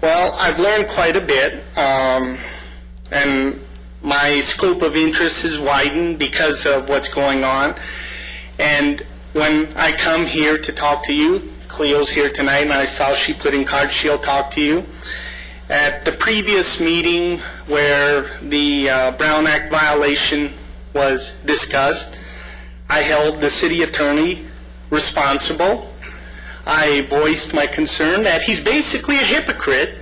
Well, I've learned quite a bit, and my scope of interest has widened because of what's going on. And when I come here to talk to you, Cleo's here tonight, and I saw she put in cards she'll talk to you. At the previous meeting where the Brown Act violation was discussed, I held the city attorney responsible. I voiced my concern that he's basically a hypocrite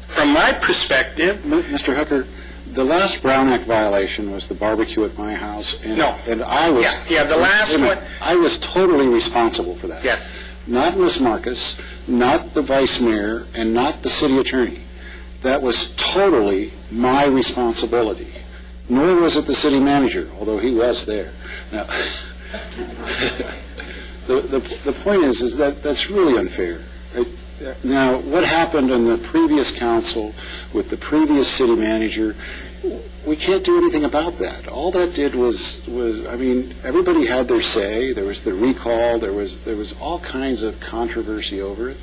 from my perspective. Mr. Hooker, the last Brown Act violation was the barbecue at my house. And, No. And I was... Yeah, the last one... I was totally responsible for that. Yes. Not Ms. Marcus, not the vice mayor, and not the city attorney. That was totally my responsibility. Nor was it the city manager, although he was there. Now, the point is that that's really unfair. Now, what happened in the previous council with the previous city manager, we can't do anything about that. All that did was I mean, everybody had their say. There was the recall. There was all kinds of controversy over it.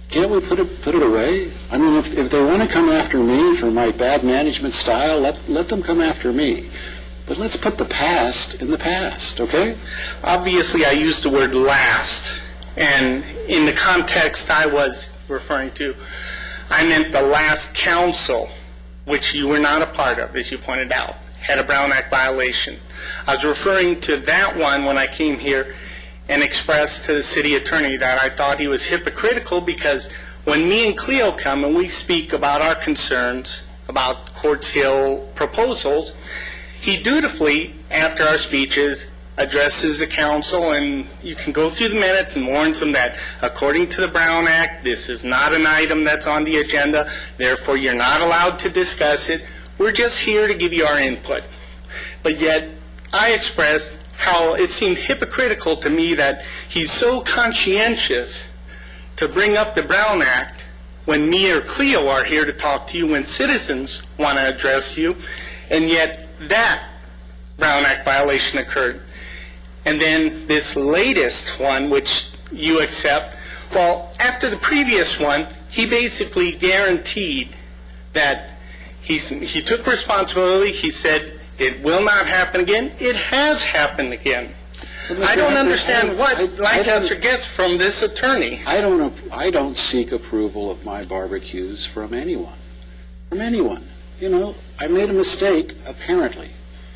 Can't we put it away? I mean, if they want to come after me for my bad management style, let them come after me. But let's put the past in the past, okay? Obviously, I used the word last, and in the context I was referring to, I meant the last council, which you were not a part of, as you pointed out, had a Brown Act violation. I was referring to that one when I came here and expressed to the city attorney that I thought he was hypocritical, because when me and Cleo come and we speak about our concerns about Quartz Hill proposals, he dutifully, after our speeches, addresses the council, and you can go through the minutes and warns them that according to the Brown Act, this is not an item that's on the agenda, therefore you're not allowed to discuss it. We're just here to give you our input. But yet, I expressed how it seemed hypocritical to me that he's so conscientious to bring up the Brown Act when me or Cleo are here to talk to you, when citizens want to address you, and yet that Brown Act violation occurred. And then this latest one, which you accept, well, after the previous one, he basically guaranteed that he took responsibility. He said, it will not happen again. It has happened again. I don't understand what Lancaster gets from this attorney. I don't seek approval of my barbecues from anyone. From anyone. You know, I made a mistake, apparently.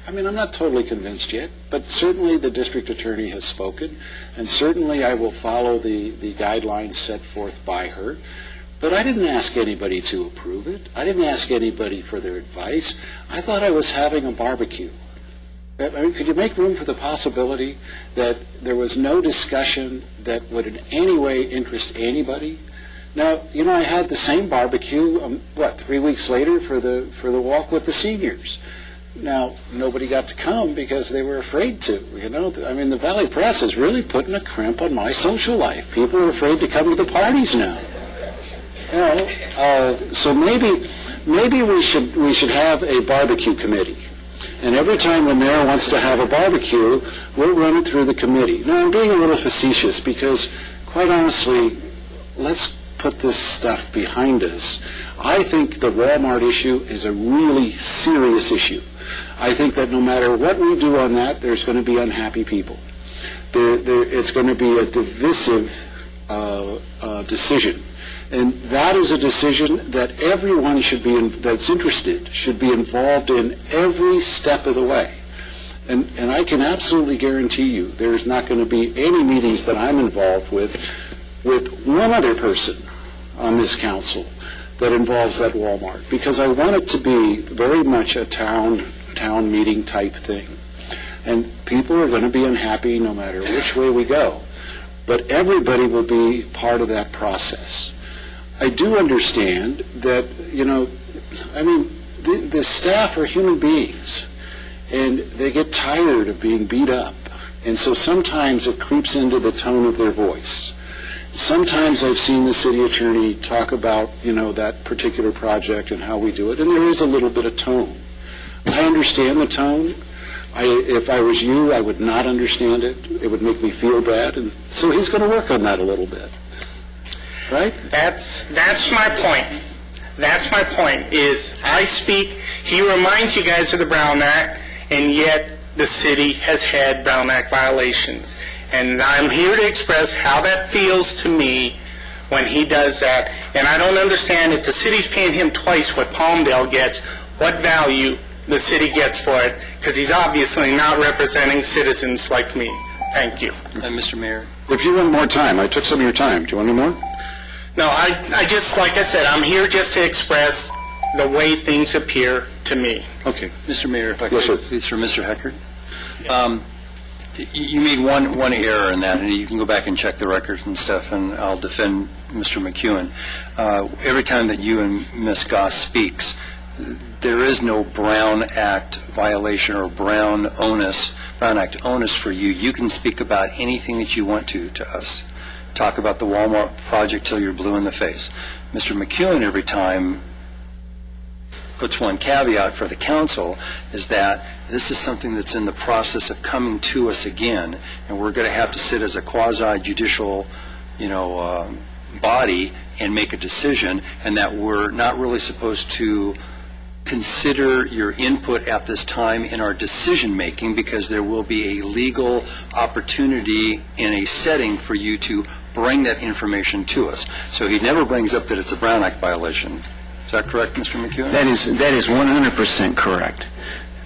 I mean, I'm not totally convinced yet, but certainly the district attorney has spoken, and certainly I will follow the guidelines set forth by her. But I didn't ask anybody to approve it. I didn't ask anybody for their advice. I thought I was having a barbecue. I mean, could you make room for the possibility that there was no discussion that would in any way interest anybody? Now, you know, I had the same barbecue, 3 weeks later for the walk with the seniors. Now, nobody got to come because they were afraid to, you know. I mean, the Valley Press is really putting a crimp on my social life. People are afraid to come to the parties now. You know, so maybe we should have a barbecue committee. And every time the mayor wants to have a barbecue, we'll run it through the committee. Now, I'm being a little facetious because, quite honestly, let's put this stuff behind us. I think the Walmart issue is a really serious issue. I think that no matter what we do on that, there's going to be unhappy people. It's going to be a divisive decision. And that is a decision that everyone that's interested should be involved in every step of the way. And I can absolutely guarantee you there's not going to be any meetings that I'm involved with one other person on this council that involves that Walmart, because I want it to be very much a town meeting type thing. And people are going to be unhappy no matter which way we go. But everybody will be part of that process. I do understand that, you know, I mean, the staff are human beings, and they get tired of being beat up. And so sometimes it creeps into the tone of their voice. Sometimes I've seen the city attorney talk about, you know, that particular project and how we do it, and there is a little bit of tone. I understand the tone. If I was you, I would not understand it. It would make me feel bad, and so he's going to work on that a little bit. right? That's my point. That's my point, is I speak, he reminds you guys of the Brown Act, and yet the city has had Brown Act violations. And I'm here to express how that feels to me when he does that. And I don't understand, if the city's paying him twice what Palmdale gets, what value the city gets for it, because he's obviously not representing citizens like me. Thank you. Mr. Mayor. If you want more time, I took some of your time. Do you want any more? No, I just, like I said, I'm here just to express the way things appear to me. Okay. Mr. Mayor, if I could, please, for Mr. Heckert. You made one error in that, and you can go back and check the records and stuff, and I'll defend Mr. McEwen. Every time that you and Ms. Goss speaks, there is no Brown Act violation or Brown Act onus for you. You can speak about anything that you want to us. Talk about the Walmart project till you're blue in the face. Mr. McEwen every time puts one caveat for the council, is that this is something that's in the process of coming to us again, and we're going to have to sit as a quasi-judicial, body and make a decision, and that we're not really supposed to consider your input at this time in our decision-making, because there will be a legal opportunity in a setting for you to bring that information to us. So he never brings up that it's a Brown Act violation. Is that correct, Mr. McEwen? That is 100% correct.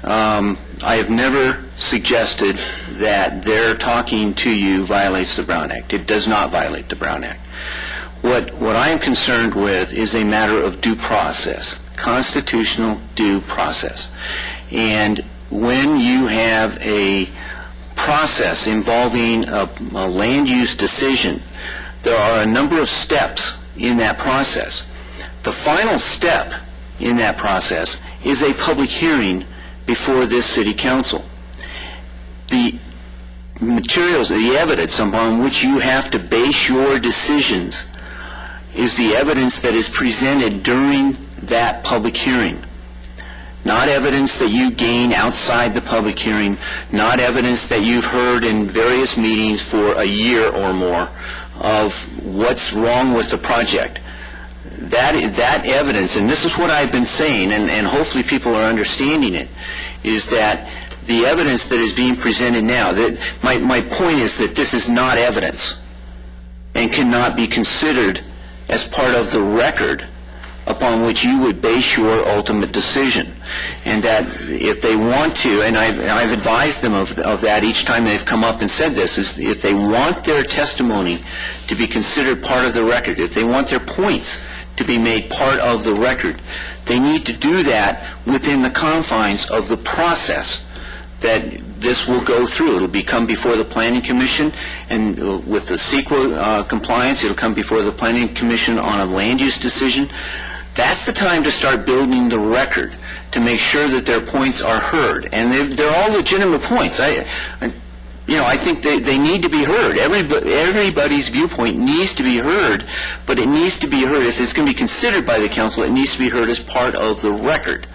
I have never suggested that their talking to you violates the Brown Act. It does not violate the Brown Act. What I am concerned with is a matter of due process, constitutional due process. And when you have a process involving a land use decision, there are a number of steps in that process. The final step in that process is a public hearing before this city council. The materials, the evidence upon which you have to base your decisions is the evidence that is presented during that public hearing. Not evidence that you gain outside the public hearing, not evidence that you've heard in various meetings for a year or more of what's wrong with the project. That evidence, and this is what I've been saying, and hopefully people are understanding it, is that the evidence that is being presented now, that my point is that this is not evidence and cannot be considered as part of the record upon which you would base your ultimate decision. And that if they want to, and I've advised them of that each time they've come up and said this, is if they want their testimony to be considered part of the record, if they want their points to be made part of the record, they need to do that within the confines of the process that this will go through. It'll come before the Planning Commission, and with the CEQA compliance, it'll come before the Planning Commission on a land use decision. That's the time to start building the record to make sure that their points are heard. And they're all legitimate points. I think they need to be heard. Everybody's viewpoint needs to be heard, but it needs to be heard. If it's going to be considered by the council, it needs to be heard as part of the record.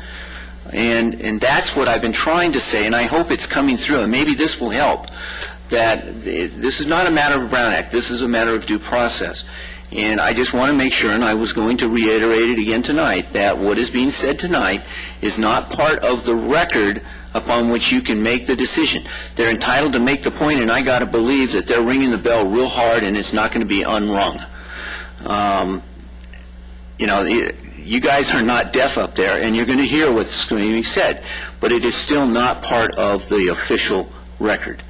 And that's what I've been trying to say, and I hope it's coming through, and maybe this will help, that this is not a matter of a Brown Act. This is a matter of due process. And I just want to make sure, and I was going to reiterate it again tonight, that what is being said tonight is not part of the record upon which you can make the decision. They're entitled to make the point, and I got to believe that they're ringing the bell real hard, and it's not going to be unrung. You guys are not deaf up there, and you're going to hear what's going to be said, but it is still not part of the official record.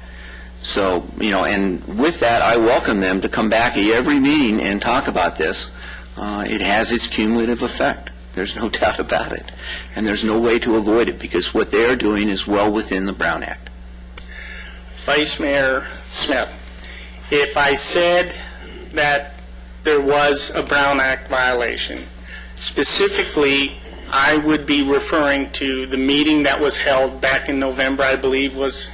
So, and with that, I welcome them to come back at every meeting and talk about this. It has its cumulative effect. There's no doubt about it. And there's no way to avoid it, because what they are doing is well within the Brown Act. Vice Mayor Smith, if I said that there was a Brown Act violation, specifically, I would be referring to the meeting that was held back in November, I believe was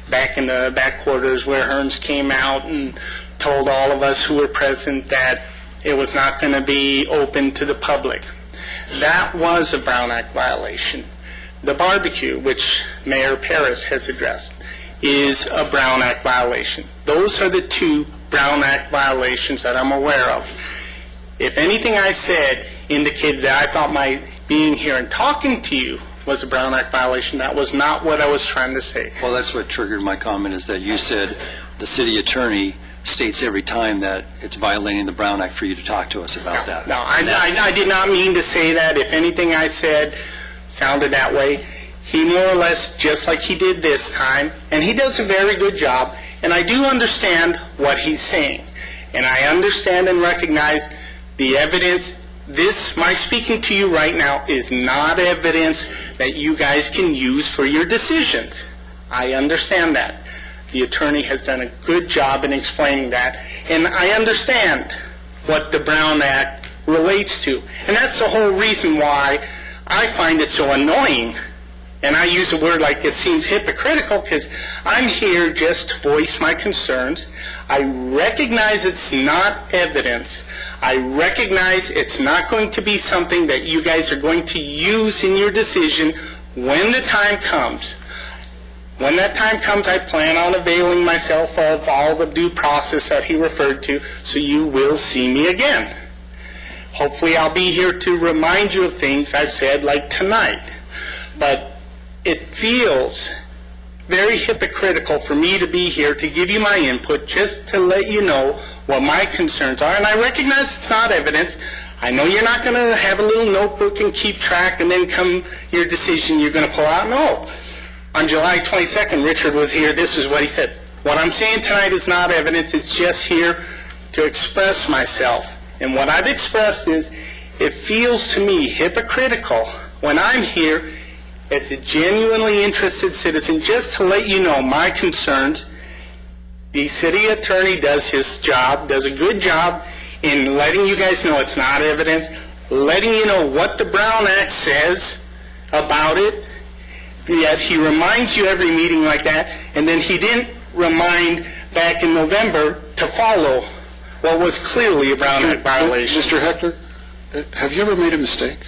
back in the back quarters, where Hearns came out and told all of us who were present that it was not going to be open to the public. That was a Brown Act violation. The barbecue, which Mayor Paris has addressed, is a Brown Act violation. Those are the two Brown Act violations that I'm aware of. If anything I said indicated that I thought my being here and talking to you was a Brown Act violation, that was not what I was trying to say. Well, that's what triggered my comment, is that you said the city attorney states every time that it's violating the Brown Act for you to talk to us about that. No, I did not mean to say that. If anything I said sounded that way, he more or less, just like he did this time, and he does a very good job, and I do understand what he's saying. And I understand and recognize the evidence. My speaking to you right now is not evidence that you guys can use for your decisions. I understand that. The attorney has done a good job in explaining that, and I understand what the Brown Act relates to. And that's the whole reason why I find it so annoying. And I use a word like it seems hypocritical, because I'm here just to voice my concerns. I recognize it's not evidence. I recognize it's not going to be something that you guys are going to use in your decision when the time comes. When that time comes, I plan on availing myself of all the due process that he referred to, so you will see me again. Hopefully I'll be here to remind you of things I've said, like tonight. But it feels very hypocritical for me to be here to give you my input, just to let you know what my concerns are. And I recognize it's not evidence. I know you're not going to have a little notebook and keep track, and then come your decision you're going to pull out. No. On July 22nd, Richard was here. This is what he said. What I'm saying tonight is not evidence. It's just here to express myself. And what I've expressed is, it feels to me hypocritical when I'm here as a genuinely interested citizen, just to let you know my concerns. The city attorney does his job, does a good job in letting you guys know it's not evidence, letting you know what the Brown Act says about it. Yet he reminds you every meeting like that, and then he didn't remind back in November to follow what was clearly a Brown Act violation. Mr. Heckler, have you ever made a mistake?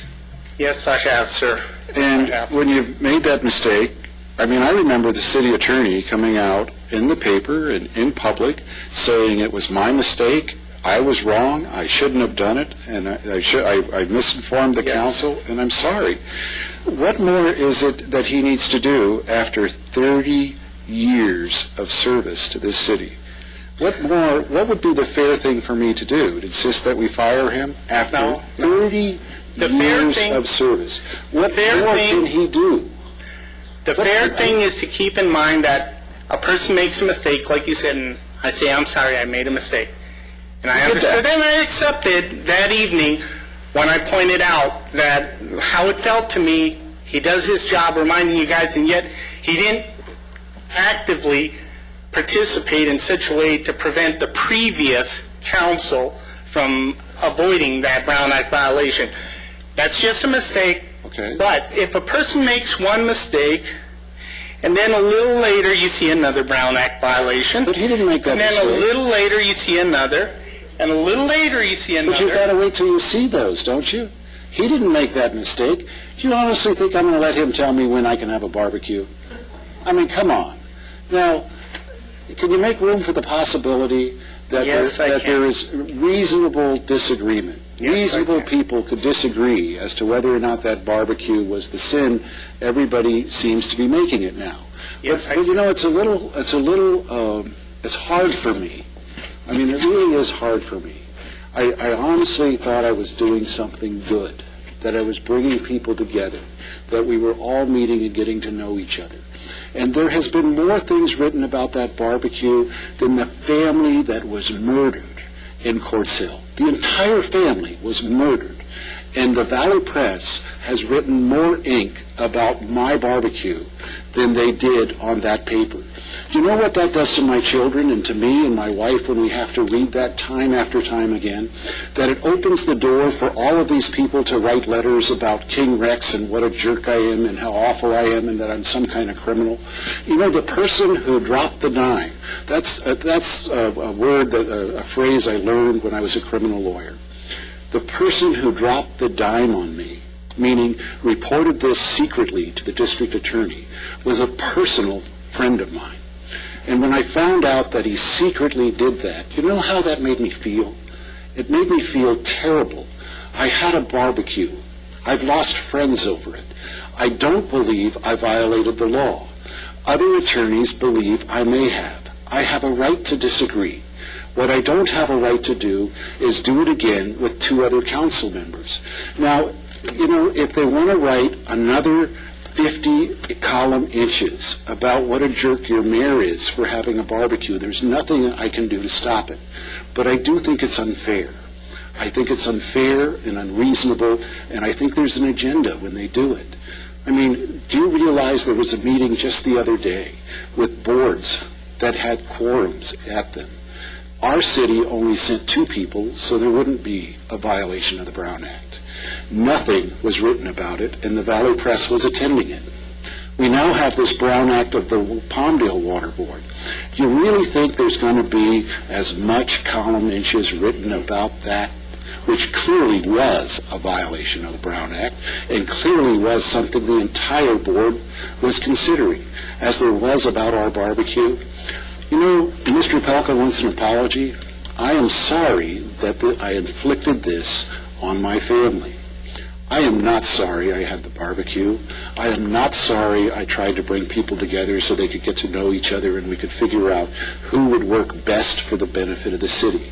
Yes, I have, sir. And when you made that mistake, I remember the city attorney coming out in the paper and in public saying it was my mistake, I was wrong, I shouldn't have done it, and I misinformed the council, and I'm sorry. What more is it that he needs to do after 30 years of service to this city? What would be the fair thing for me to do? To insist that we fire him after 30 years of service? What more can he do? The fair thing is to keep in mind that a person makes a mistake, like you said, and I say, I'm sorry, I made a mistake. And I understood, and I accepted that evening when I pointed out that how it felt to me. He does his job reminding you guys, and yet he didn't actively participate in such a way to prevent the previous council from avoiding that Brown Act violation. That's just a mistake. Okay. But if a person makes one mistake, and then a little later you see another Brown Act violation. But he didn't make that mistake. And then a little later you see another, and a little later you see another. But you've got to wait till you see those, don't you? He didn't make that mistake. Do you honestly think I'm going to let him tell me when I can have a barbecue? Come on. Now, can you make room for the possibility that, there is reasonable disagreement? Reasonable people could disagree as to whether or not that barbecue was the sin. Everybody seems to be making it now. Yes, but it's hard for me. It really is hard for me. I honestly thought I was doing something good, that I was bringing people together, that we were all meeting and getting to know each other. And there has been more things written about that barbecue than the family that was murdered in Quartz Hill. The entire family was murdered. And the Valley Press has written more ink about my barbecue than they did on that paper. Do you know what that does to my children and to me and my wife when we have to read that time after time again? That it opens the door for all of these people to write letters about King Rex and what a jerk I am and how awful I am and that I'm some kind of criminal. The person who dropped the dime, that's a word, a phrase I learned when I was a criminal lawyer. The person who dropped the dime on me, meaning reported this secretly to the district attorney, was a personal friend of mine. And when I found out that he secretly did that, you know how that made me feel? It made me feel terrible. I had a barbecue. I've lost friends over it. I don't believe I violated the law. Other attorneys believe I may have. I have a right to disagree. What I don't have a right to do is do it again with 2 other council members. Now, if they want to write another 50 column inches about what a jerk your mayor is for having a barbecue, there's nothing I can do to stop it. But I do think it's unfair. I think it's unfair and unreasonable, and I think there's an agenda when they do it. I mean, do you realize there was a meeting just the other day with boards that had quorums at them? Our city only sent 2 people, so there wouldn't be a violation of the Brown Act. Nothing was written about it, and the Valley Press was attending it. We now have this Brown Act of the Palmdale Water Board. Do you really think there's going to be as much column inches written about that, which clearly was a violation of the Brown Act and clearly was something the entire board was considering, as there was about our barbecue? Mr. Pelka wants an apology. I am sorry that I inflicted this on my family. I am not sorry I had the barbecue. I am not sorry I tried to bring people together so they could get to know each other and we could figure out who would work best for the benefit of the city.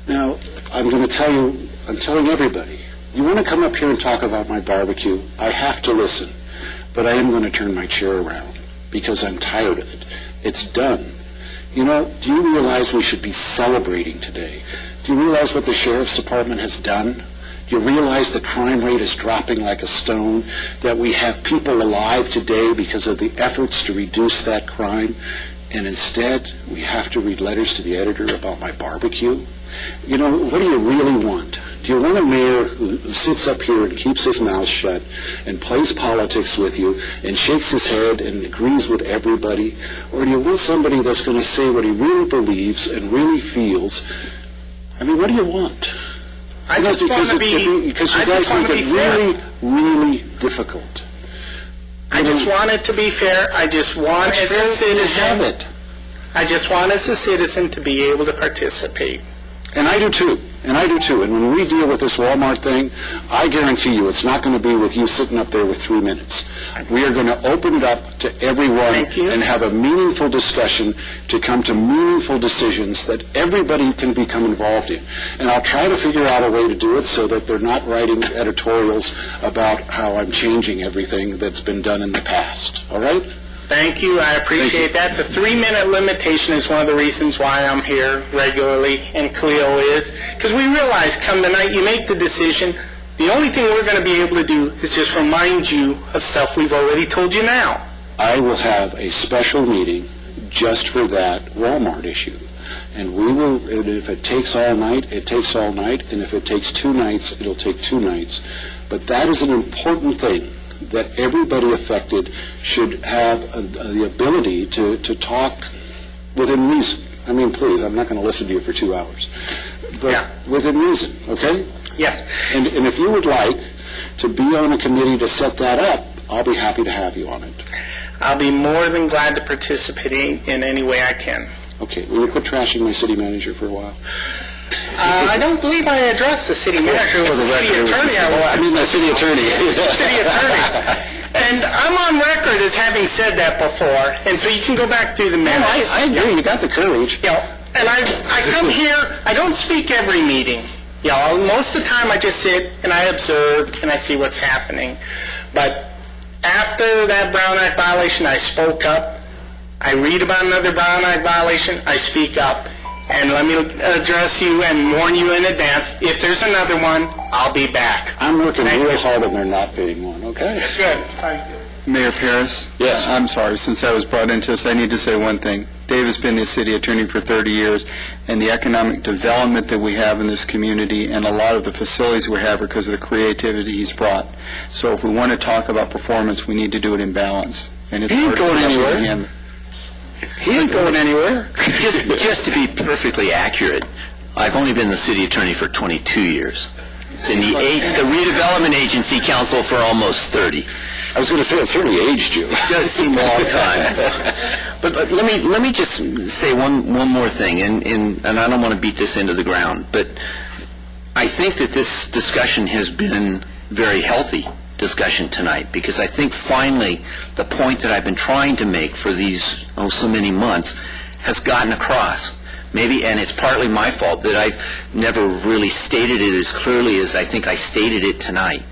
Now, I'm going to tell you, I'm telling everybody, you want to come up here and talk about my barbecue, I have to listen. But I am going to turn my chair around because I'm tired of it. It's done. Do you realize we should be celebrating today? Do you realize what the Sheriff's Department has done? Do you realize the crime rate is dropping like a stone, that we have people alive today because of the efforts to reduce that crime, and instead we have to read letters to the editor about my barbecue? What do you really want? Do you want a mayor who sits up here and keeps his mouth shut and plays politics with you and shakes his head and agrees with everybody? Or do you want somebody that's going to say what he really believes and really feels? I mean, what do you want? I just want to be because you guys make it really, really difficult. I just want it to be fair. I just want as a citizen. I just want as a citizen to be able to participate. And I do too. And when we deal with this Walmart thing, I guarantee you it's not going to be with you sitting up there with 3 minutes. We are going to open it up to everyone and have a meaningful discussion to come to meaningful decisions that everybody can become involved in. And I'll try to figure out a way to do it so that they're not writing editorials about how I'm changing everything that's been done in the past. All right? Thank you. I appreciate that. The 3-minute limitation is one of the reasons why I'm here regularly, and Cleo is, because we realize come tonight you make the decision. The only thing we're going to be able to do is just remind you of stuff we've already told you now. I will have a special meeting just for that Walmart issue. And we will, and if it takes all night, it takes all night. And if it takes 2 nights, it'll take 2 nights. But that is an important thing, that everybody affected should have the ability to talk within reason. I mean, please, I'm not going to listen to you for 2 hours. But within reason, okay? Yes. And if you would like to be on a committee to set that up, I'll be happy to have you on it. I'll be more than glad to participate in any way I can. Okay. Will you quit trashing my city manager for a while? I don't believe I addressed the city manager. For the record, the city attorney. City attorney. And I'm on record as having said that before, and so you can go back through the minutes. I agree. You got the courage. And I come here. I don't speak every meeting. Most of the time I just sit and I observe and I see what's happening. But after that Brown Act violation, I spoke up. I read about another Brown Act violation. I speak up. And let me address you and warn you in advance, if there's another one, I'll be back. I'm working real hard on there not being one, okay? Good. Thank you. Mayor Paris? Yes. I'm sorry, since I was brought into this, I need to say one thing. Dave has been the city attorney for 30 years, and the economic development that we have in this community and a lot of the facilities we have are because of the creativity he's brought. So if we want to talk about performance, we need to do it in balance. And it's he ain't going anywhere. He ain't going anywhere. Just to be perfectly accurate, I've only been the city attorney for 22 years. In the Redevelopment Agency Council for almost 30. I was going to say, it certainly aged you. It does seem a long time. But let me just say one more thing, and I don't want to beat this into the ground, but I think that this discussion has been very healthy discussion tonight, because I think finally the point that I've been trying to make for these so many months has gotten across. Maybe, and it's partly my fault that I've never really stated it as clearly as I think I stated it tonight.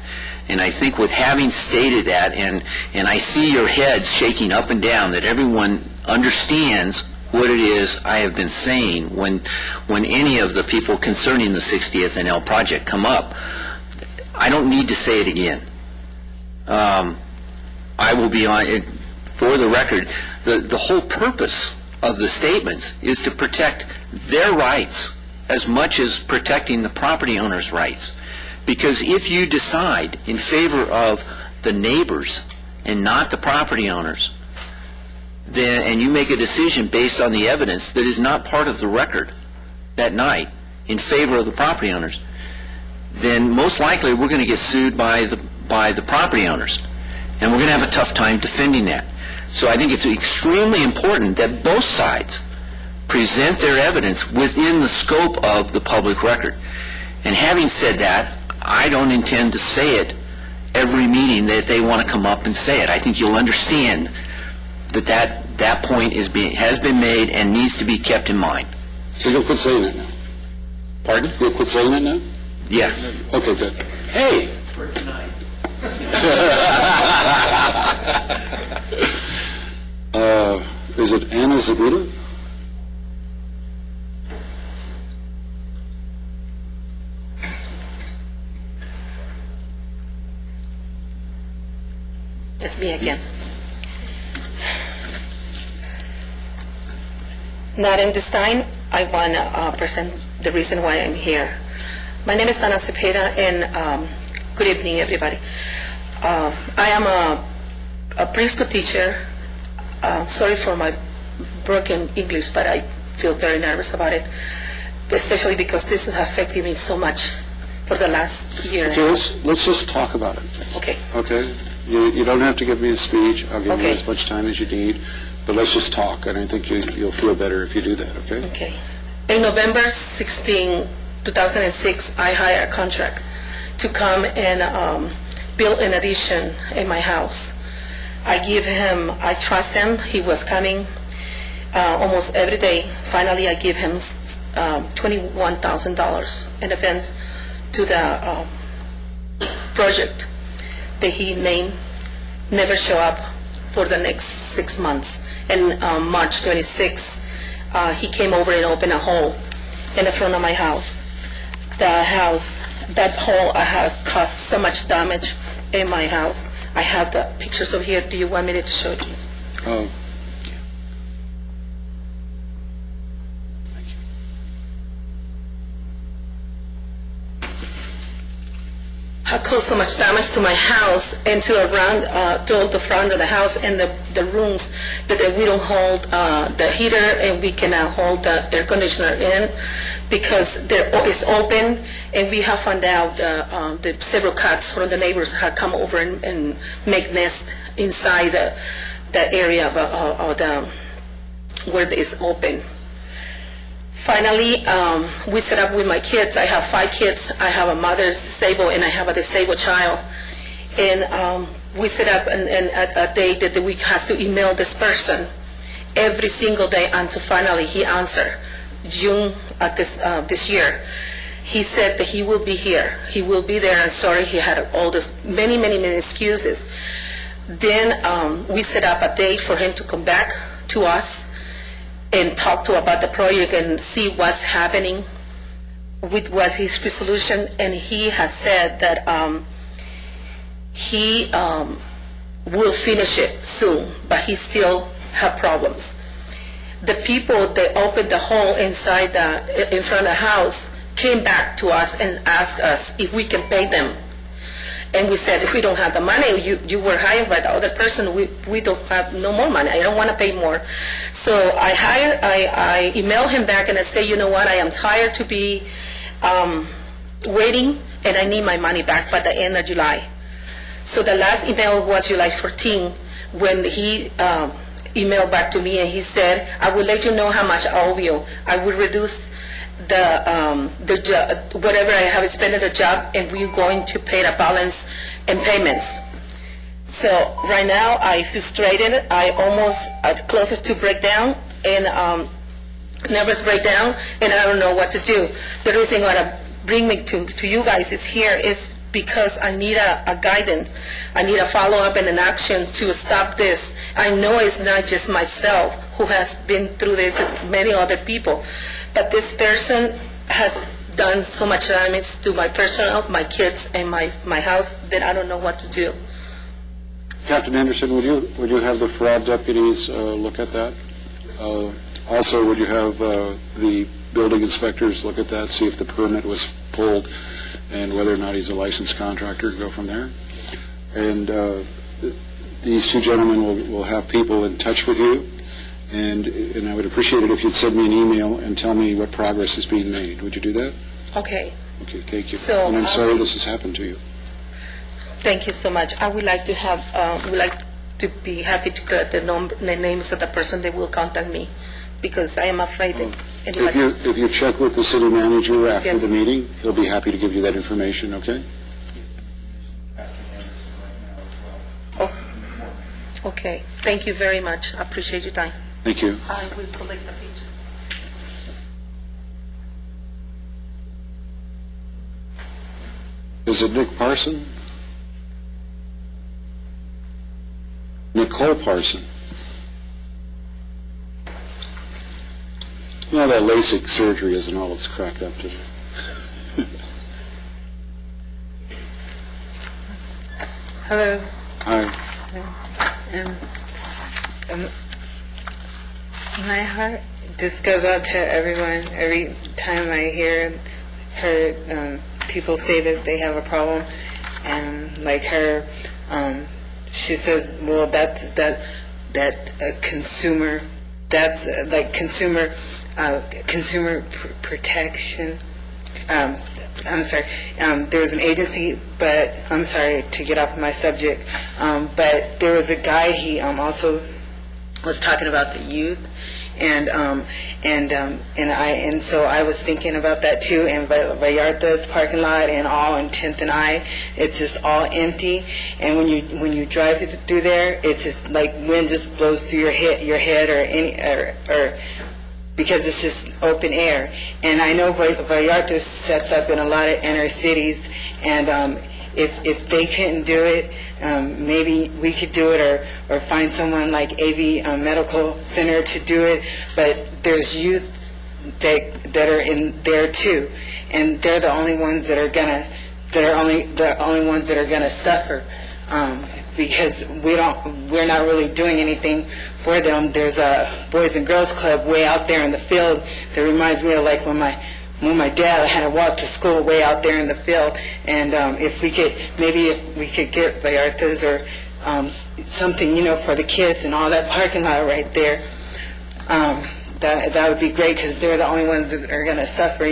And I think with having stated that, and I see your heads shaking up and down, that everyone understands what it is I have been saying when any of the people concerning the 60th and L project come up. I don't need to say it again. I will be on it for the record. The whole purpose of the statements is to protect their rights as much as protecting the property owner's rights. Because if you decide in favor of the neighbors and not the property owners, then, and you make a decision based on the evidence that is not part of the record that night in favor of the property owners, then most likely we're going to get sued by the property owners, and we're going to have a tough time defending that. So I think it's extremely important that both sides present their evidence within the scope of the public record. And having said that, I don't intend to say it every meeting that they want to come up and say it. I think you'll understand that point has been made and needs to be kept in mind. So you'll quit saying it now? Pardon? You'll quit saying it now? Yeah. Okay, good. Hey! For tonight. Is it Anna Zaguda? It's me again. Not in this time, I want to present the reason why I'm here. My name is Ana Cepeda, and good evening, everybody. I am a preschool teacher. Sorry for my broken English, but I feel very nervous about it, especially because this has affected me so much for the last year. Okay, let's just talk about it. Okay. Okay? You don't have to give me a speech. I'll give you Okay. as much time as you need. But let's just talk, and I think you'll feel better if you do that, okay? Okay. In November 16, 2006, I hired a contract to come and build an addition in my house. I trust him. He was coming almost every day. Finally, I give him $21,000 in advance to the project that he named never show up for the next 6 months. And March 26, he came over and opened a hole in the front of my house. That hole had caused so much damage in my house. I have the pictures over here. Do you want me to show it to you? Oh. Had caused so much damage to my house and to the front of the house and the rooms that we don't hold the heater and we cannot hold the air conditioner in because it's open, and we have found out that several cats from the neighbors had come over and make nests inside the area of where it's open. Finally, we set up with my kids. I have 5 kids. I have a mother's disabled, and I have a disabled child. And we set up a day that we have to email this person every single day until finally he answered. June of this year, he said that he will be here. He will be there. I'm sorry, he had all this many excuses. Then we set up a date for him to come back to us and talk to about the project and see what's happening with what's his resolution. And he has said that he will finish it soon, but he still have problems. The people that opened the hole inside in front of the house came back to us and asked us if we can pay them. And we said, if we don't have the money, you were hired by the other person, we don't have no more money. I don't want to pay more. So I emailed him back and I said, you know what, I am tired to be waiting, and I need my money back by the end of July. So the last email was July 14, when he emailed back to me and he said, I will let you know how much I owe you. I will reduce whatever I have spent at the job, and we're going to pay the balance in payments. So right now, I frustrated. I almost closer to breakdown and nervous breakdown, and I don't know what to do. The reason why I bring me to you guys is because I need a guidance. I need a follow-up and an action to stop this. I know it's not just myself who has been through this, it's many other people. But this person has done so much damage to my personal, my kids, and my house that I don't know what to do. Captain Anderson, would you have the fraud deputies look at that? Also, would you have the building inspectors look at that, see if the permit was pulled, and whether or not he's a licensed contractor, go from there? And these two gentlemen will have people in touch with you, and I would appreciate it if you'd send me an email and tell me what progress is being made. Would you do that? Okay. Okay, thank you. So, and I'm sorry this has happened to you. Thank you so much. I would like to be happy to get the names of the person that will contact me, because I am afraid that anybody... If you check with the city manager after Yes. the meeting, he'll be happy to give you that information, okay? Okay. Thank you very much. I appreciate your time. Thank you. I will collect the pictures. Is it Nick Parson? Nicole Parson. You know, that LASIK surgery isn't all it's cracked up to be. Hello. Hi. My heart just goes out to everyone every time I hear people say that they have a problem, and like her, she says, well, that's a consumer, that's like consumer protection. I'm sorry, there was an agency, but I'm sorry to get off my subject, but there was a guy, he also was talking about the youth, and so I was thinking about that too, and Vallarta's parking lot and all in 10th and I, it's just all empty, and when you drive through there, it's just like wind just blows through your head or because it's just open air. And I know Vallarta sets up in a lot of inner cities, and if they couldn't do it, maybe we could do it, or find someone like AV Medical Center to do it. But there's youth that are in there too, and they're the only ones that are gonna suffer. Because we're not really doing anything for them. There's a Boys and Girls Club way out there in the field that reminds me of like when my dad had to walk to school way out there in the field. And if we could get Vallarta's or something, for the kids and all that parking lot right there, that would be great, because they're the only ones that are going to suffer,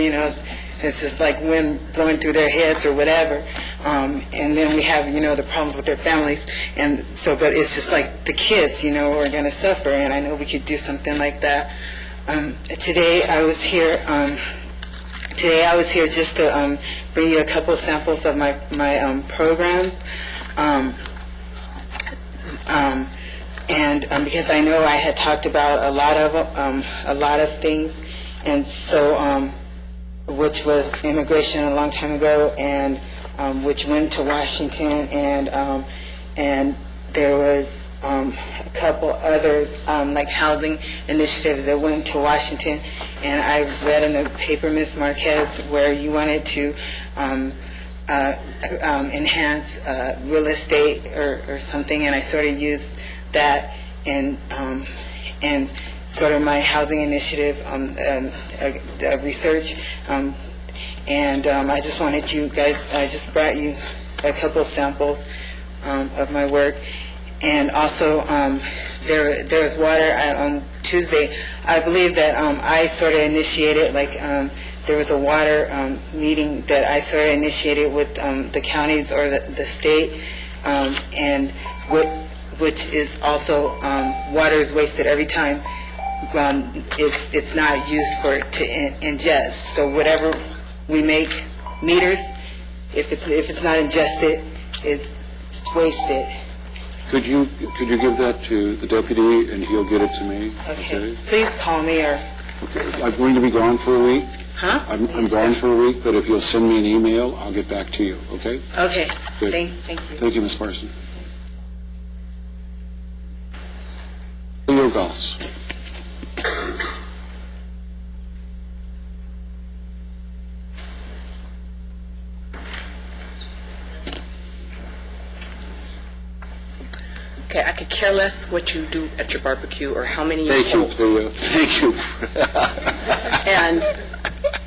It's just like wind blowing through their heads or whatever. And then we have, the problems with their families. And so, but it's just like the kids, who are going to suffer. And I know we could do something like that. Today I was here just to bring you a couple of samples of my programs. And because I know I had talked about a lot of things. And so, which was immigration a long time ago, and which went to Washington, and there was a couple others, like housing initiatives that went to Washington. And I read in the paper, Ms. Marquez, where you wanted to enhance real estate or something, and I sort of used that and sort of my housing initiative research, and I just wanted you guys, I just brought you a couple of samples of my work. And also there was water on Tuesday. I believe that I sort of initiated, like there was a water meeting that I sort of initiated with the counties or the state, and which is also water is wasted every time it's not used to ingest. So whatever we make meters, if it's not ingested, it's wasted. Could you give that to the deputy and he'll get it to me? Okay. Please call me or... Okay. I'm going to be gone for a week. Huh? I'm gone for a week, but if you'll send me an email, I'll get back to you, okay? Okay. Good. Thank you. Thank you, Ms. Parson. Leo Goss. Okay, I could care less what you do at your barbecue or how many Thank you, Leo. Thank you. And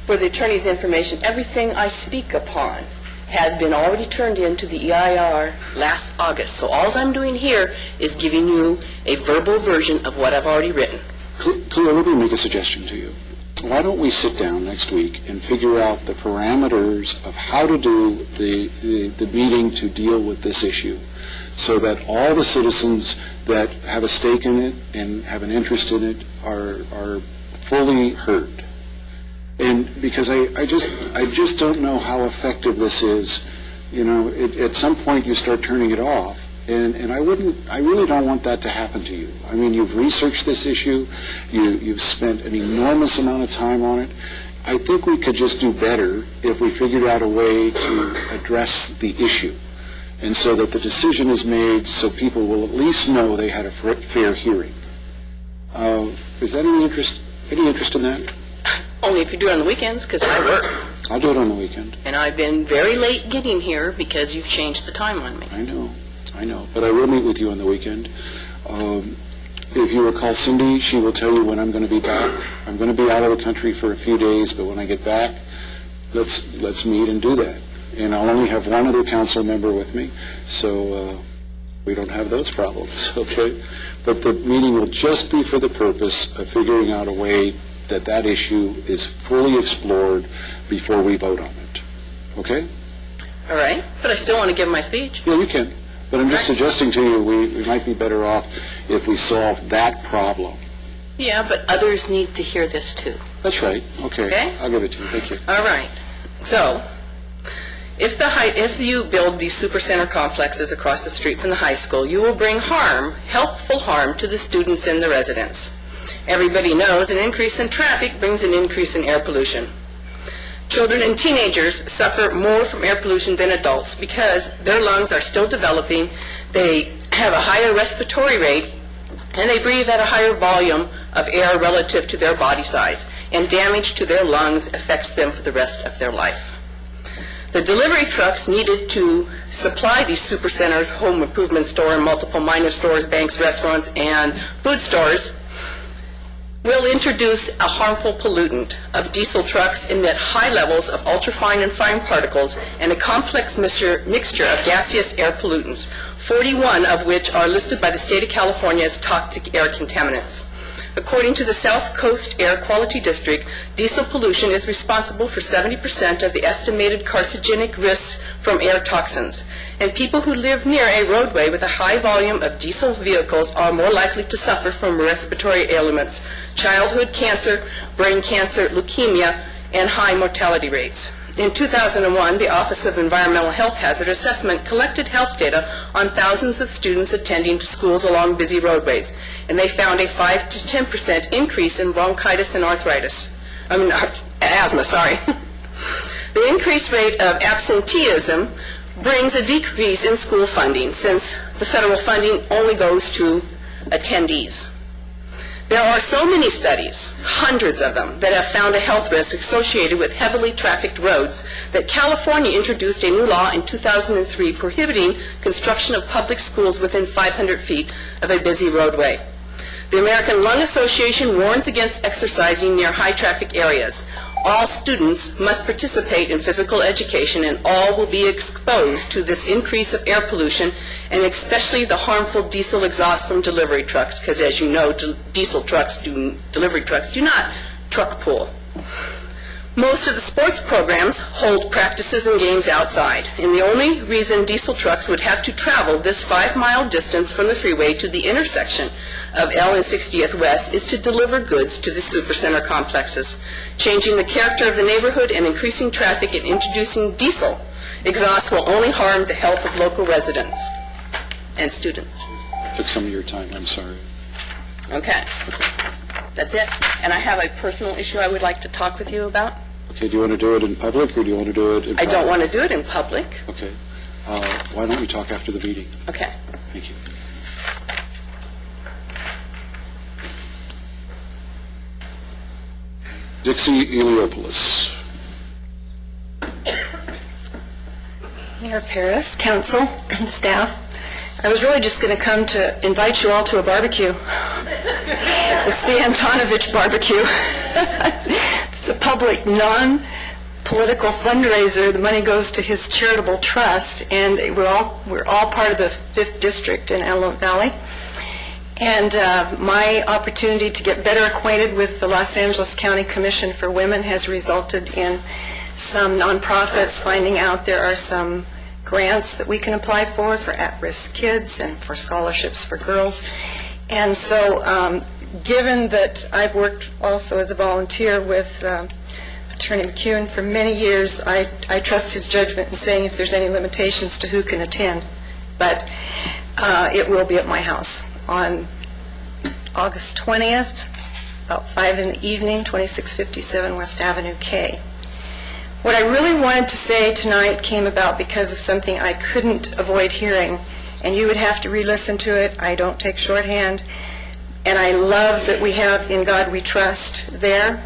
for the attorney's information, everything I speak upon has been already turned into the EIR last August. So all I'm doing here is giving you a verbal version of what I've already written. Cleo, let me make a suggestion to you. Why don't we sit down next week and figure out the parameters of how to do the meeting to deal with this issue, so that all the citizens that have a stake in it and have an interest in it are fully heard. And because I just don't know how effective this is. You know, at some point you start turning it off, and I really don't want that to happen to you. I mean, you've researched this issue, you've spent an enormous amount of time on it. I think we could just do better if we figured out a way to address the issue, and so that the decision is made so people will at least know they had a fair hearing. Is that any interest in that? Only if you do it on the weekends, because I work. I'll do it on the weekend. And I've been very late getting here because you've changed the time on me. I know. But I will meet with you on the weekend. If you recall Cindy, she will tell you when I'm going to be back. I'm going to be out of the country for a few days, but when I get back, let's meet and do that. And I'll only have one other council member with me, so we don't have those problems, okay? But the meeting will just be for the purpose of figuring out a way that issue is fully explored before we vote on it, okay? All right, but I still want to give my speech. Yeah, you can. But I'm just suggesting to you we might be better off if we solve that problem. Yeah, but others need to hear this too. That's right. Okay. I'll give it to you. Thank you. All right. So, if you build these supercenter complexes across the street from the high school, you will bring healthful harm to the students and the residents. Everybody knows an increase in traffic brings an increase in air pollution. Children and teenagers suffer more from air pollution than adults because their lungs are still developing, they have a higher respiratory rate, and they breathe at a higher volume of air relative to their body size, and damage to their lungs affects them for the rest of their life. The delivery trucks needed to supply these supercenters, home improvement store, and multiple minor stores, banks, restaurants, and food stores will introduce a harmful pollutant of diesel trucks emit high levels of ultrafine and fine particles and a complex mixture of gaseous air pollutants, 41 of which are listed by the state of California as toxic air contaminants. According to the South Coast Air Quality District, diesel pollution is responsible for 70% of the estimated carcinogenic risks from air toxins. And people who live near a roadway with a high volume of diesel vehicles are more likely to suffer from respiratory ailments, childhood cancer, brain cancer, leukemia, and high mortality rates. In 2001, the Office of Environmental Health Hazard Assessment collected health data on thousands of students attending schools along busy roadways, and they found a 5 to 10% increase in bronchitis and asthma. The increased rate of absenteeism brings a decrease in school funding, since the federal funding only goes to attendees. There are so many studies, hundreds of them, that have found a health risk associated with heavily trafficked roads that California introduced a new law in 2003 prohibiting construction of public schools within 500 feet of a busy roadway. The American Lung Association warns against exercising near high-traffic areas. All students must participate in physical education, and all will be exposed to this increase of air pollution, and especially the harmful diesel exhaust from delivery trucks, because as you know, delivery trucks do not truck pool. Most of the sports programs hold practices and games outside, and the only reason diesel trucks would have to travel this 5-mile distance from the freeway to the intersection of L and 60th West is to deliver goods to the supercenter complexes. Changing the character of the neighborhood and increasing traffic and introducing diesel exhaust will only harm the health of local residents and students. Took some of your time, I'm sorry. Okay. That's it. And I have a personal issue I would like to talk with you about. Okay, do you want to do it in public, or do you want to do it in private? I don't want to do it in public. Okay. Why don't we talk after the meeting? Okay. Thank you. Dixie Eliopoulos. Mayor Paris, council, and staff, I was really just going to come to invite you all to a barbecue. It's the Antonovich barbecue. It's a public, non-political fundraiser. The money goes to his charitable trust, and we're all part of the 5th District in Antelope Valley. And my opportunity to get better acquainted with the Los Angeles County Commission for Women has resulted in some nonprofits finding out there are some grants that we can apply for at-risk kids and for scholarships for girls. And so given that I've worked also as a volunteer with Attorney McEwen for many years, I trust his judgment in saying if there's any limitations to who can attend. But it will be at my house on August 20th, about 5 in the evening, 2657 West Avenue K. What I really wanted to say tonight came about because of something I couldn't avoid hearing, and you would have to re-listen to it. I don't take shorthand, and I love that we have In God We Trust there.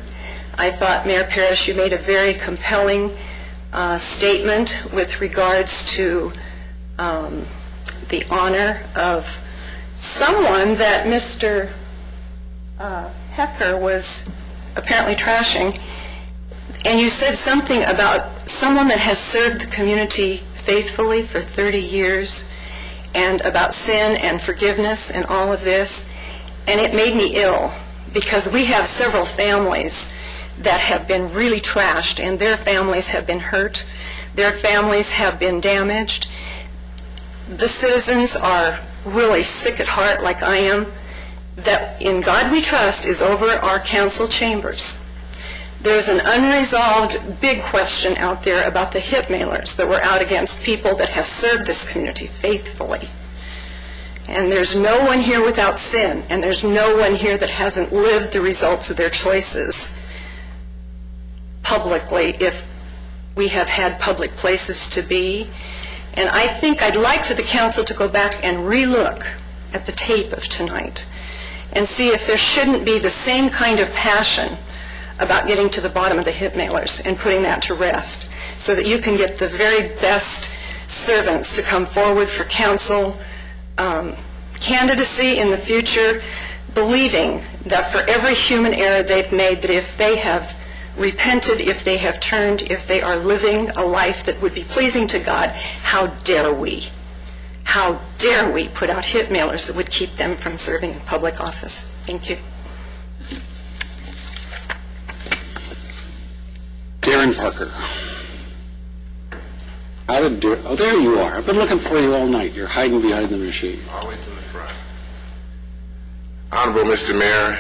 I thought, Mayor Parrish, you made a very compelling statement with regards to the honor of someone that Mr. Hecker was apparently trashing. And you said something about someone that has served the community faithfully for 30 years and about sin and forgiveness and all of this. And it made me ill because we have several families that have been really trashed, and their families have been hurt. Their families have been damaged. The citizens are really sick at heart, like I am, that In God We Trust is over our council chambers. There's an unresolved big question out there about the hip mailers that were out against people that have served this community faithfully. And there's no one here without sin, and there's no one here that hasn't lived the results of their choices publicly if we have had public places to be. And I think I'd like for the council to go back and re-look at the tape of tonight and see if there shouldn't be the same kind of passion about getting to the bottom of the hip mailers and putting that to rest so that you can get the very best servants to come forward for council candidacy in the future, believing that for every human error they've made, that if they have repented, if they have turned, if they are living a life that would be pleasing to God, how dare we? How dare we put out hip mailers that would keep them from serving in public office? Thank you. Darren Parker. Oh, there you are. I've been looking for you all night. You're hiding behind the machine. Always in the front. Honorable Mr. Mayor,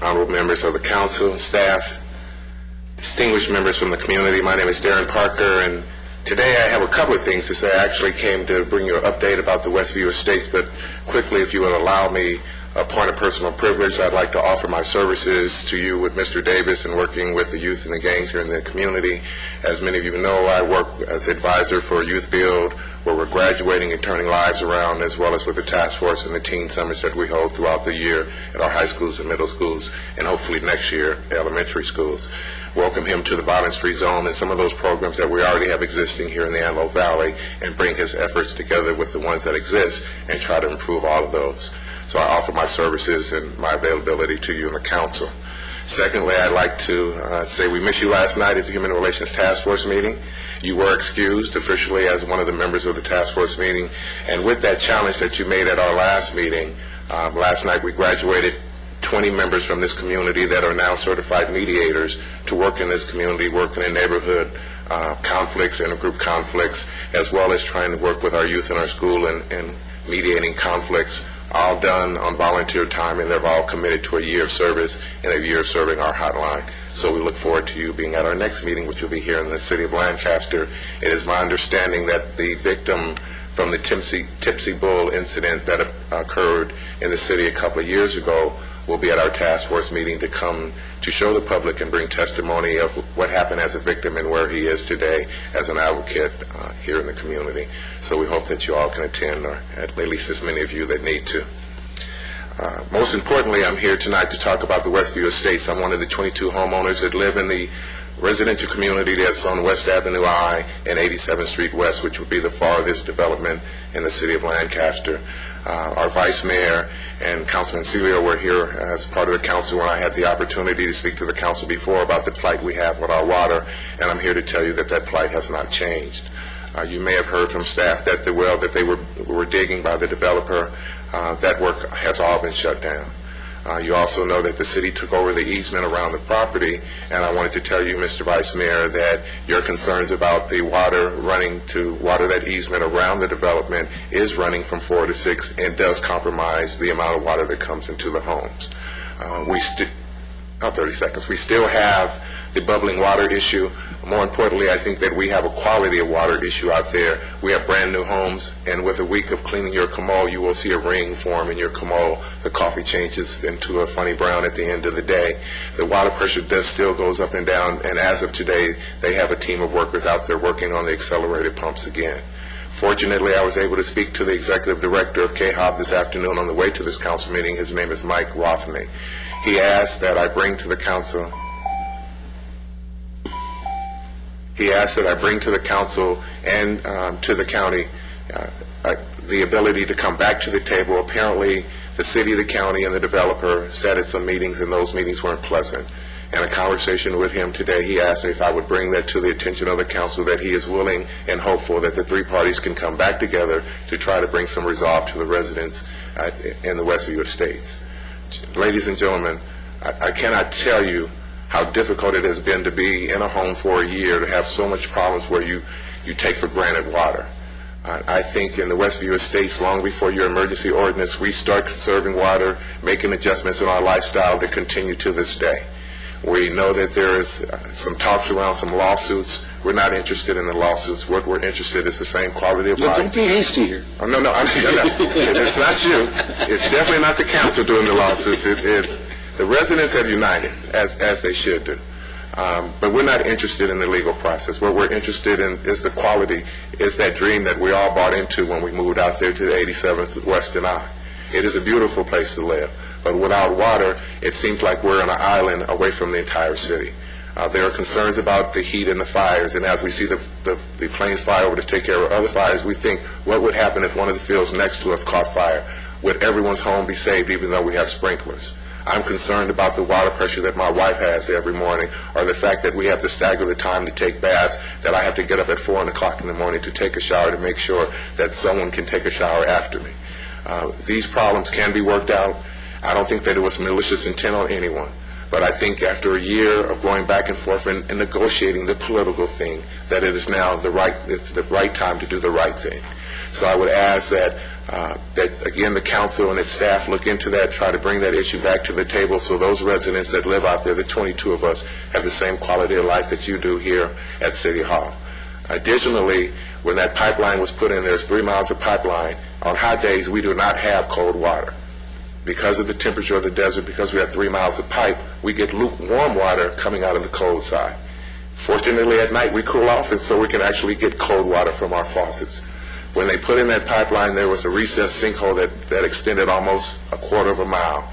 honorable members of the council and staff, distinguished members from the community, my name is Darren Parker, and today I have a couple of things to say. I actually came to bring you an update about the Westview Estates, but quickly, if you would allow me a point of personal privilege, I'd like to offer my services to you with Mr. Davis and working with the youth and the gangs here in the community. As many of you know, I work as advisor for Youth Build, where we're graduating and turning lives around, as well as with the task force and the teen summits that we hold throughout the year at our high schools and middle schools, and hopefully next year, elementary schools. Welcome him to the violence-free zone and some of those programs that we already have existing here in the Antelope Valley, and bring his efforts together with the ones that exist and try to improve all of those. So I offer my services and my availability to you and the council. Secondly, I'd like to say we missed you last night at the Human Relations Task Force meeting. You were excused officially as one of the members of the task force meeting. And with that challenge that you made at our last meeting, last night we graduated 20 members from this community that are now certified mediators to work in this community, working in neighborhood conflicts, intergroup conflicts, as well as trying to work with our youth in our school and mediating conflicts, all done on volunteer time, and they've all committed to a year of service and a year of serving our hotline. So we look forward to you being at our next meeting, which will be here in the city of Lancaster. It is my understanding that the victim from the Tipsy Bull incident that occurred in the city a couple of years ago will be at our task force meeting to come to show the public and bring testimony of what happened as a victim and where he is today as an advocate here in the community. So we hope that you all can attend, or at least as many of you that need to. Most importantly, I'm here tonight to talk about the Westview Estates. I'm one of the 22 homeowners that live in the residential community that's on West Avenue I and 87th Street West, which would be the farthest development in the city of Lancaster. Our Vice Mayor and Councilman Celio were here as part of the council when I had the opportunity to speak to the council before about the plight we have with our water, and I'm here to tell you that that plight has not changed. You may have heard from staff that the well that they were digging by the developer, that work has all been shut down. You also know that the city took over the easement around the property, and I wanted to tell you, Mr. Vice Mayor, that your concerns about the water running to water that easement around the development is running from 4 to 6 and does compromise the amount of water that comes into the homes. 30 seconds. We still have the bubbling water issue. More importantly, I think that we have a quality of water issue out there. We have brand new homes, and with a week of cleaning your commode, you will see a ring form in your commode. The coffee changes into a funny brown at the end of the day. The water pressure still goes up and down, and as of today, they have a team of workers out there working on the accelerated pumps again. Fortunately, I was able to speak to the executive director of KHOB this afternoon on the way to this council meeting. His name is Mike Rothney. He asked that I bring to the council and to the county the ability to come back to the table. Apparently, the city, the county, and the developer sat at some meetings, and those meetings weren't pleasant. In a conversation with him today, he asked me if I would bring that to the attention of the council, that he is willing and hopeful that the three parties can come back together to try to bring some resolve to the residents in the Westview Estates. Ladies and gentlemen, I cannot tell you how difficult it has been to be in a home for a year, to have so much problems where you take for granted water. I think in the Westview Estates, long before your emergency ordinance, we start conserving water, making adjustments in our lifestyle that continue to this day. We know that there is some talks around some lawsuits. We're not interested in the lawsuits. What we're interested in is the same quality of life. Don't be hasty here. Oh, no. It's not you. It's definitely not the council doing the lawsuits. The residents have united, as they should do. But we're not interested in the legal process. What we're interested in is the quality, is that dream that we all bought into when we moved out there to the 87th West and I. It is a beautiful place to live. But without water, it seems like we're on an island away from the entire city. There are concerns about the heat and the fires, and as we see the planes fly over to take care of other fires, we think, what would happen if one of the fields next to us caught fire? Would everyone's home be saved even though we have sprinklers? I'm concerned about the water pressure that my wife has every morning, or the fact that we have to stagger the time to take baths, that I have to get up at 4 o'clock in the morning to take a shower to make sure that someone can take a shower after me. These problems can be worked out. I don't think that it was malicious intent on anyone, but I think after a year of going back and forth and negotiating the political thing, that it is now the right time to do the right thing. So I would ask that again, the council and its staff look into that, try to bring that issue back to the table so those residents that live out there, the 22 of us, have the same quality of life that you do here at City Hall. Additionally, when that pipeline was put in, there's 3 miles of pipeline. On hot days, we do not have cold water. Because of the temperature of the desert, because we have 3 miles of pipe, we get lukewarm water coming out of the cold side. Fortunately, at night, we cool off, and so we can actually get cold water from our faucets. When they put in that pipeline, there was a recessed sinkhole that extended almost a quarter of a mile.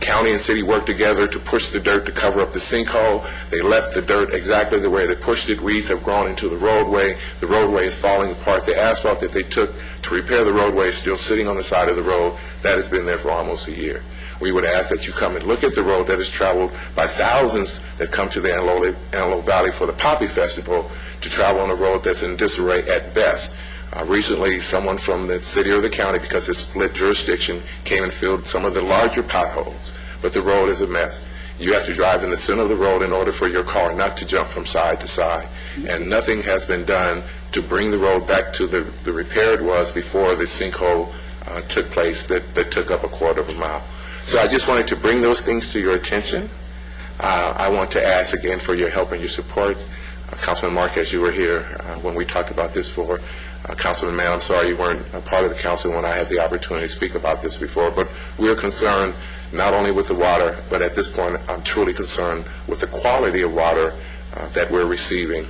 County and city worked together to push the dirt to cover up the sinkhole. They left the dirt exactly the way they pushed it. Weeds have grown into the roadway. The roadway is falling apart. The asphalt that they took to repair the roadway is still sitting on the side of the road. That has been there for almost a year. We would ask that you come and look at the road that is traveled by thousands that come to the Antelope Valley for the Poppy Festival, to travel on a road that's in disarray at best. Recently, someone from the city or the county, because it's split jurisdiction, came and filled some of the larger potholes. but the road is a mess. You have to drive in the center of the road in order for your car not to jump from side to side. And nothing has been done to bring the road back to the repair it was before the sinkhole took place that took up a quarter of a mile. So I just wanted to bring those things to your attention. I want to ask again for your help and your support. Councilman Marquez, you were here when we talked about this before. Councilman Mann, I'm sorry you weren't a part of the council when I had the opportunity to speak about this before, but we're concerned not only with the water, but at this point I'm truly concerned with the quality of water that we're receiving.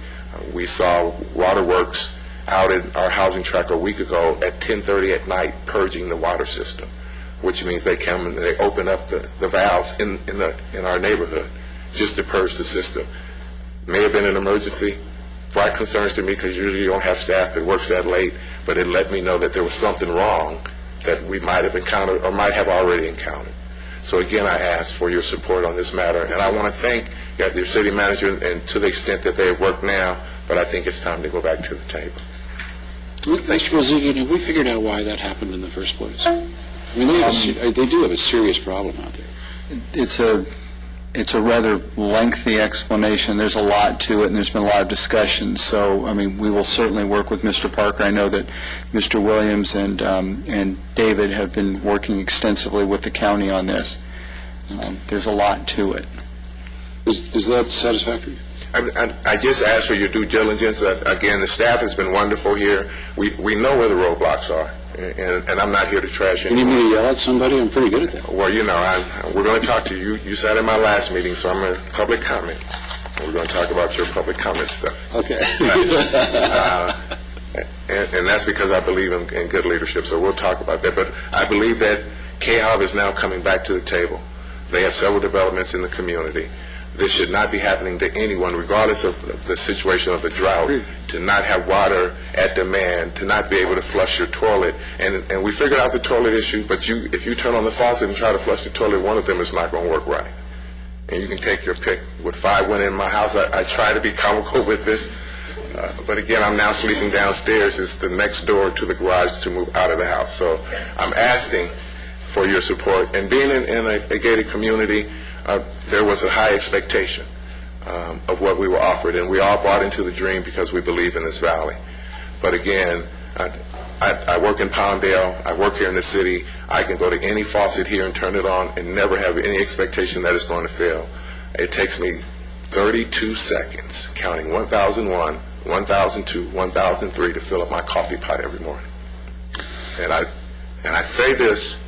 We saw waterworks out at our housing tract a week ago at 10:30 at night purging the water system, which means they come and they open up the valves in our neighborhood just to purge the system. May have been an emergency. Brought concerns to me because usually you don't have staff that works that late, but it let me know that there was something wrong that we might have encountered or might have already encountered. So again, I ask for your support on this matter, and I want to thank your city manager and to the extent that they have worked now, but I think it's time to go back to the table. Mr. Rosigan, have we figured out why that happened in the first place? I mean, they do have a serious problem out there. It's a rather lengthy explanation. There's a lot to it, and there's been a lot of discussion. So, I mean, we will certainly work with Mr. Parker. I know that Mr. Williams and David have been working extensively with the county on this. There's a lot to it. Is that satisfactory? I just ask for your due diligence. Again, the staff has been wonderful here. We know where the roadblocks are. And I'm not here to trash anyone. You need me to yell at somebody? I'm pretty good at that. Well, you know, we're going to talk to you. You sat in my last meeting, so I'm a public comment. We're going to talk about your public comment stuff. Okay. And that's because I believe in good leadership, so we'll talk about that. But I believe that KHOB is now coming back to the table. They have several developments in the community. This should not be happening to anyone, regardless of the situation of the drought, to not have water at demand, to not be able to flush your toilet. And we figured out the toilet issue, but if you turn on the faucet and try to flush the toilet, one of them is not going to work right. And you can take your pick. With 5 women in my house, I try to be comical with this. But again, I'm now sleeping downstairs. It's the next door to the garage to move out of the house. So I'm asking for your support. And being in a gated community, there was a high expectation of what we were offered, and we all bought into the dream because we believe in this valley. But again, I work in Palmdale, I work here in the city, I can go to any faucet here and turn it on and never have any expectation that it's going to fail. It takes me 32 seconds, counting 1001, 1002, 1003 to fill up my coffee pot every morning. And I say this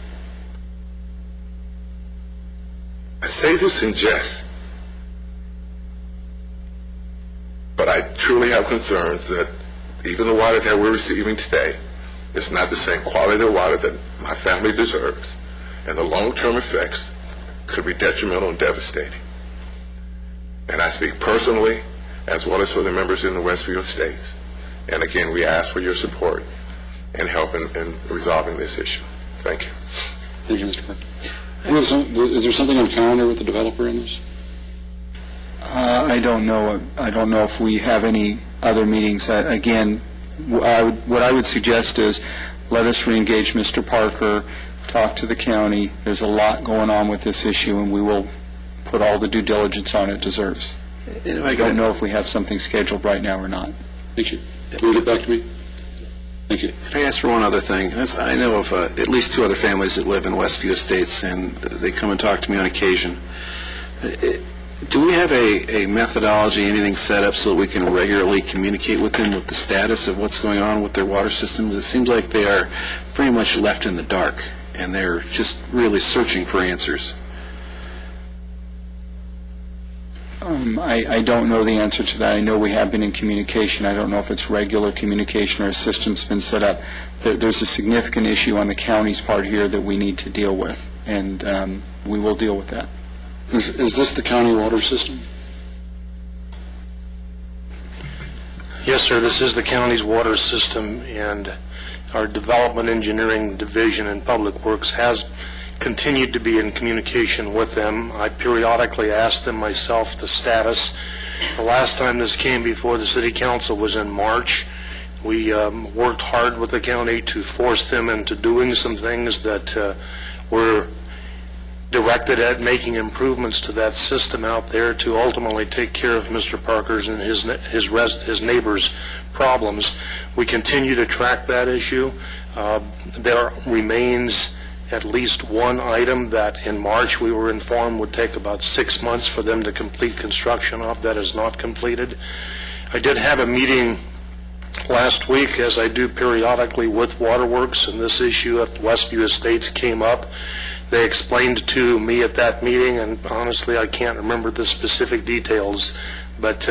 in jest, but I truly have concerns that even the water that we're receiving today is not the same quality of water that my family deserves, and the long-term effects could be detrimental and devastating. And I speak personally as well as for the members in the Westfield Estates. And again, we ask for your support and help in resolving this issue. Thank you. Thank you, Mr. Parker. Is there something on calendar with the developer in this? I don't know. I don't know if we have any other meetings. Again, what I would suggest is let us reengage Mr. Parker, talk to the county. There's a lot going on with this issue, and we will put all the due diligence on it deserves. I don't know if we have something scheduled right now or not. Thank you. Can you get back to me? Thank you. Can I ask for one other thing? I know of at least 2 other families that live in Westview Estates, and they come and talk to me on occasion. Do we have a methodology, anything set up so that we can regularly communicate with them with the status of what's going on with their water system? It seems like they are very much left in the dark, and they're just really searching for answers. I don't know the answer to that. I know we have been in communication. I don't know if it's regular communication or a system's been set up. There's a significant issue on the county's part here that we need to deal with, and we will deal with that. Is this the county water system? Yes, sir. This is the county's water system, and our Development Engineering Division in Public Works has continued to be in communication with them. I periodically ask them myself the status. The last time this came before the City Council was in March. We worked hard with the county to force them into doing some things that were directed at making improvements to that system out there to ultimately take care of Mr. Parker's and his neighbors' problems. We continue to track that issue. There remains at least one item that in March we were informed would take about 6 months for them to complete construction of. That is not completed. I did have a meeting last week, as I do periodically, with Waterworks, and this issue at Westview Estates came up. They explained to me at that meeting, and honestly I can't remember the specific details, but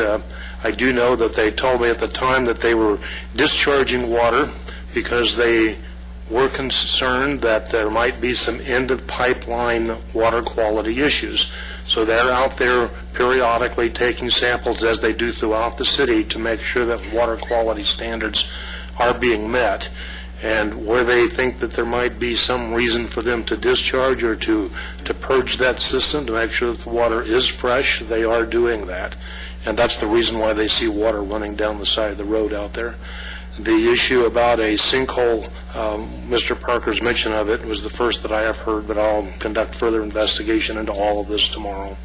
I do know that they told me at the time that they were discharging water because they were concerned that there might be some end-of-pipeline water quality issues. So they're out there periodically taking samples, as they do throughout the city, to make sure that water quality standards are being met. And where they think that there might be some reason for them to discharge or to purge that system to make sure that the water is fresh, they are doing that. And that's the reason why they see water running down the side of the road out there. The issue about a sinkhole, Mr. Parker's mention of it was the first that I have heard, but I'll conduct further investigation into all of this tomorrow.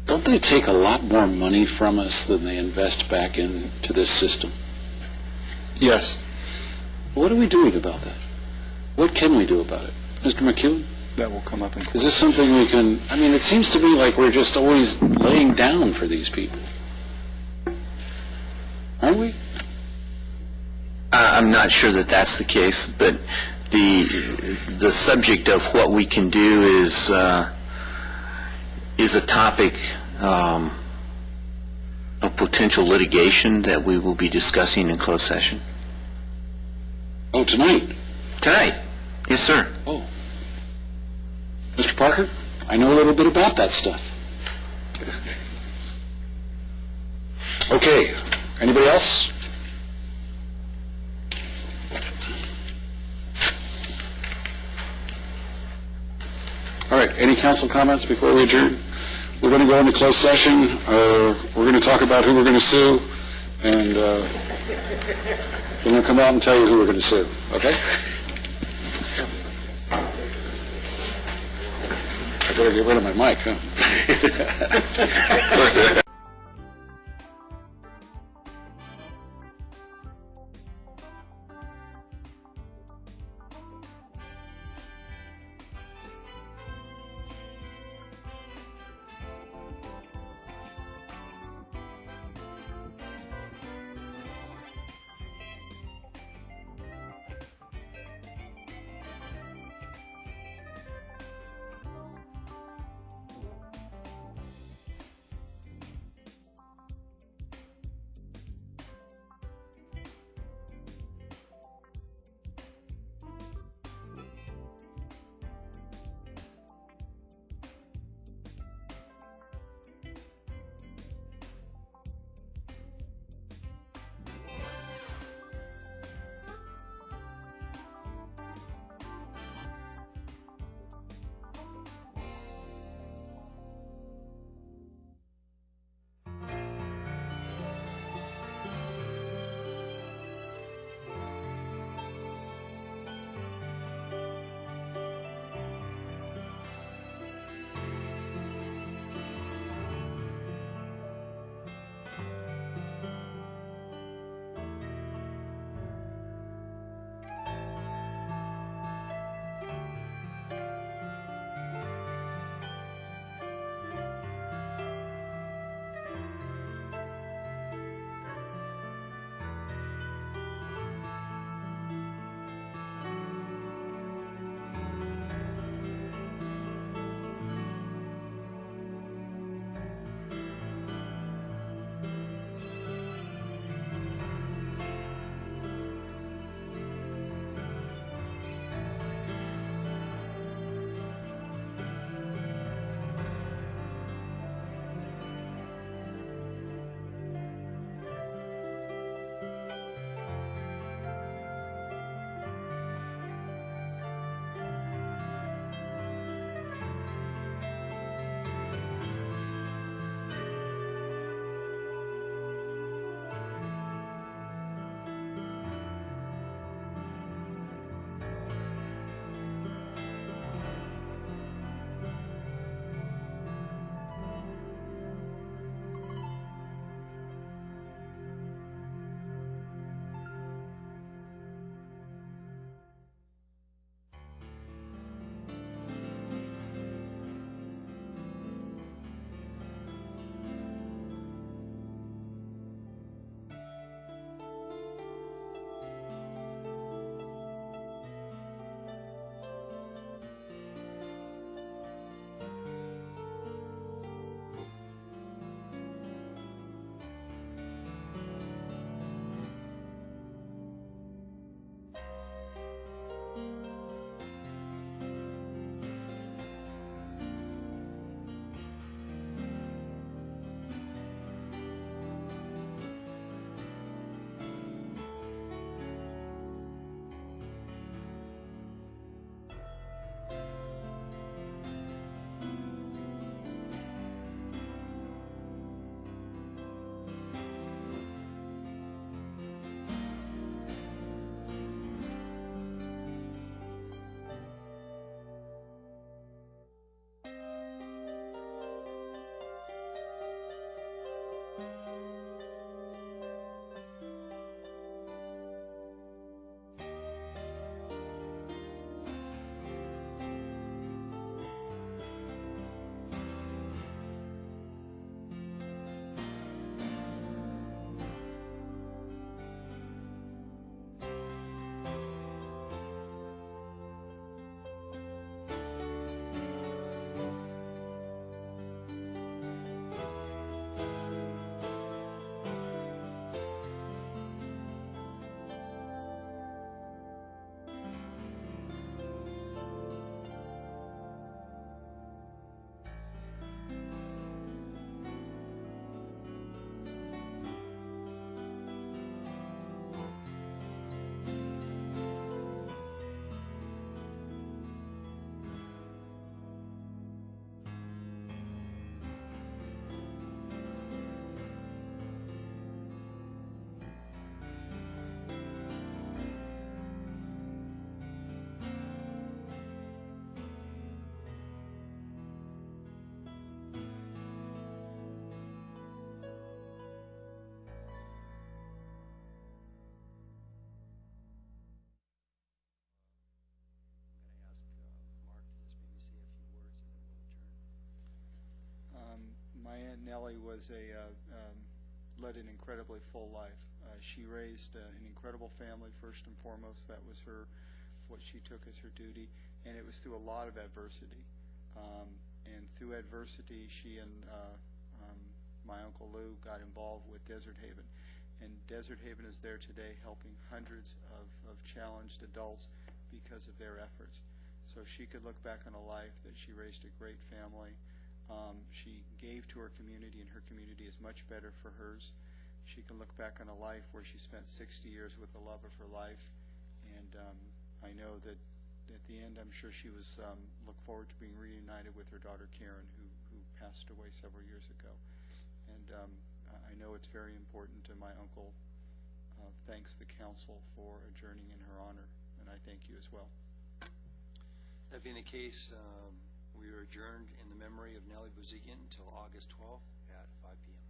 Don't they take a lot more money from us than they invest back into this system? Yes. What are we doing about that? What can we do about it? Mr. McEwen? That will come up in court. Is this something we can, I mean, it seems to me like we're just always laying down for these people. Aren't we? I'm not sure that that's the case, but the subject of what we can do is a topic of potential litigation that we will be discussing in closed session. Oh, tonight? Tonight. Yes, sir. Oh. Mr. Parker, I know a little bit about that stuff. Okay. Anybody else? All right. Any council comments before we adjourn? We're going to go into closed session. We're going to talk about who we're going to sue, and we're going to come out and tell you who we're going to sue. Okay? I better get rid of my mic, huh? was led an incredibly full life. She raised an incredible family, first and foremost. That was what she took as her duty, and it was through a lot of adversity. And through adversity, she and my Uncle Lou got involved with Desert Haven. And Desert Haven is there today helping hundreds of challenged adults because of their efforts. So she could look back on a life that she raised a great family. She gave to her community, and her community is much better for hers. She can look back on a life where she spent 60 years with the love of her life. And I know that at the end, I'm sure she was look forward to being reunited with her daughter Karen, who passed away several years ago. And I know it's very important, and my uncle thanks the council for adjourning in her honor, and I thank you as well. That being the case, we are adjourned in the memory of Nellie Buzikian until August 12th at 5 p.m.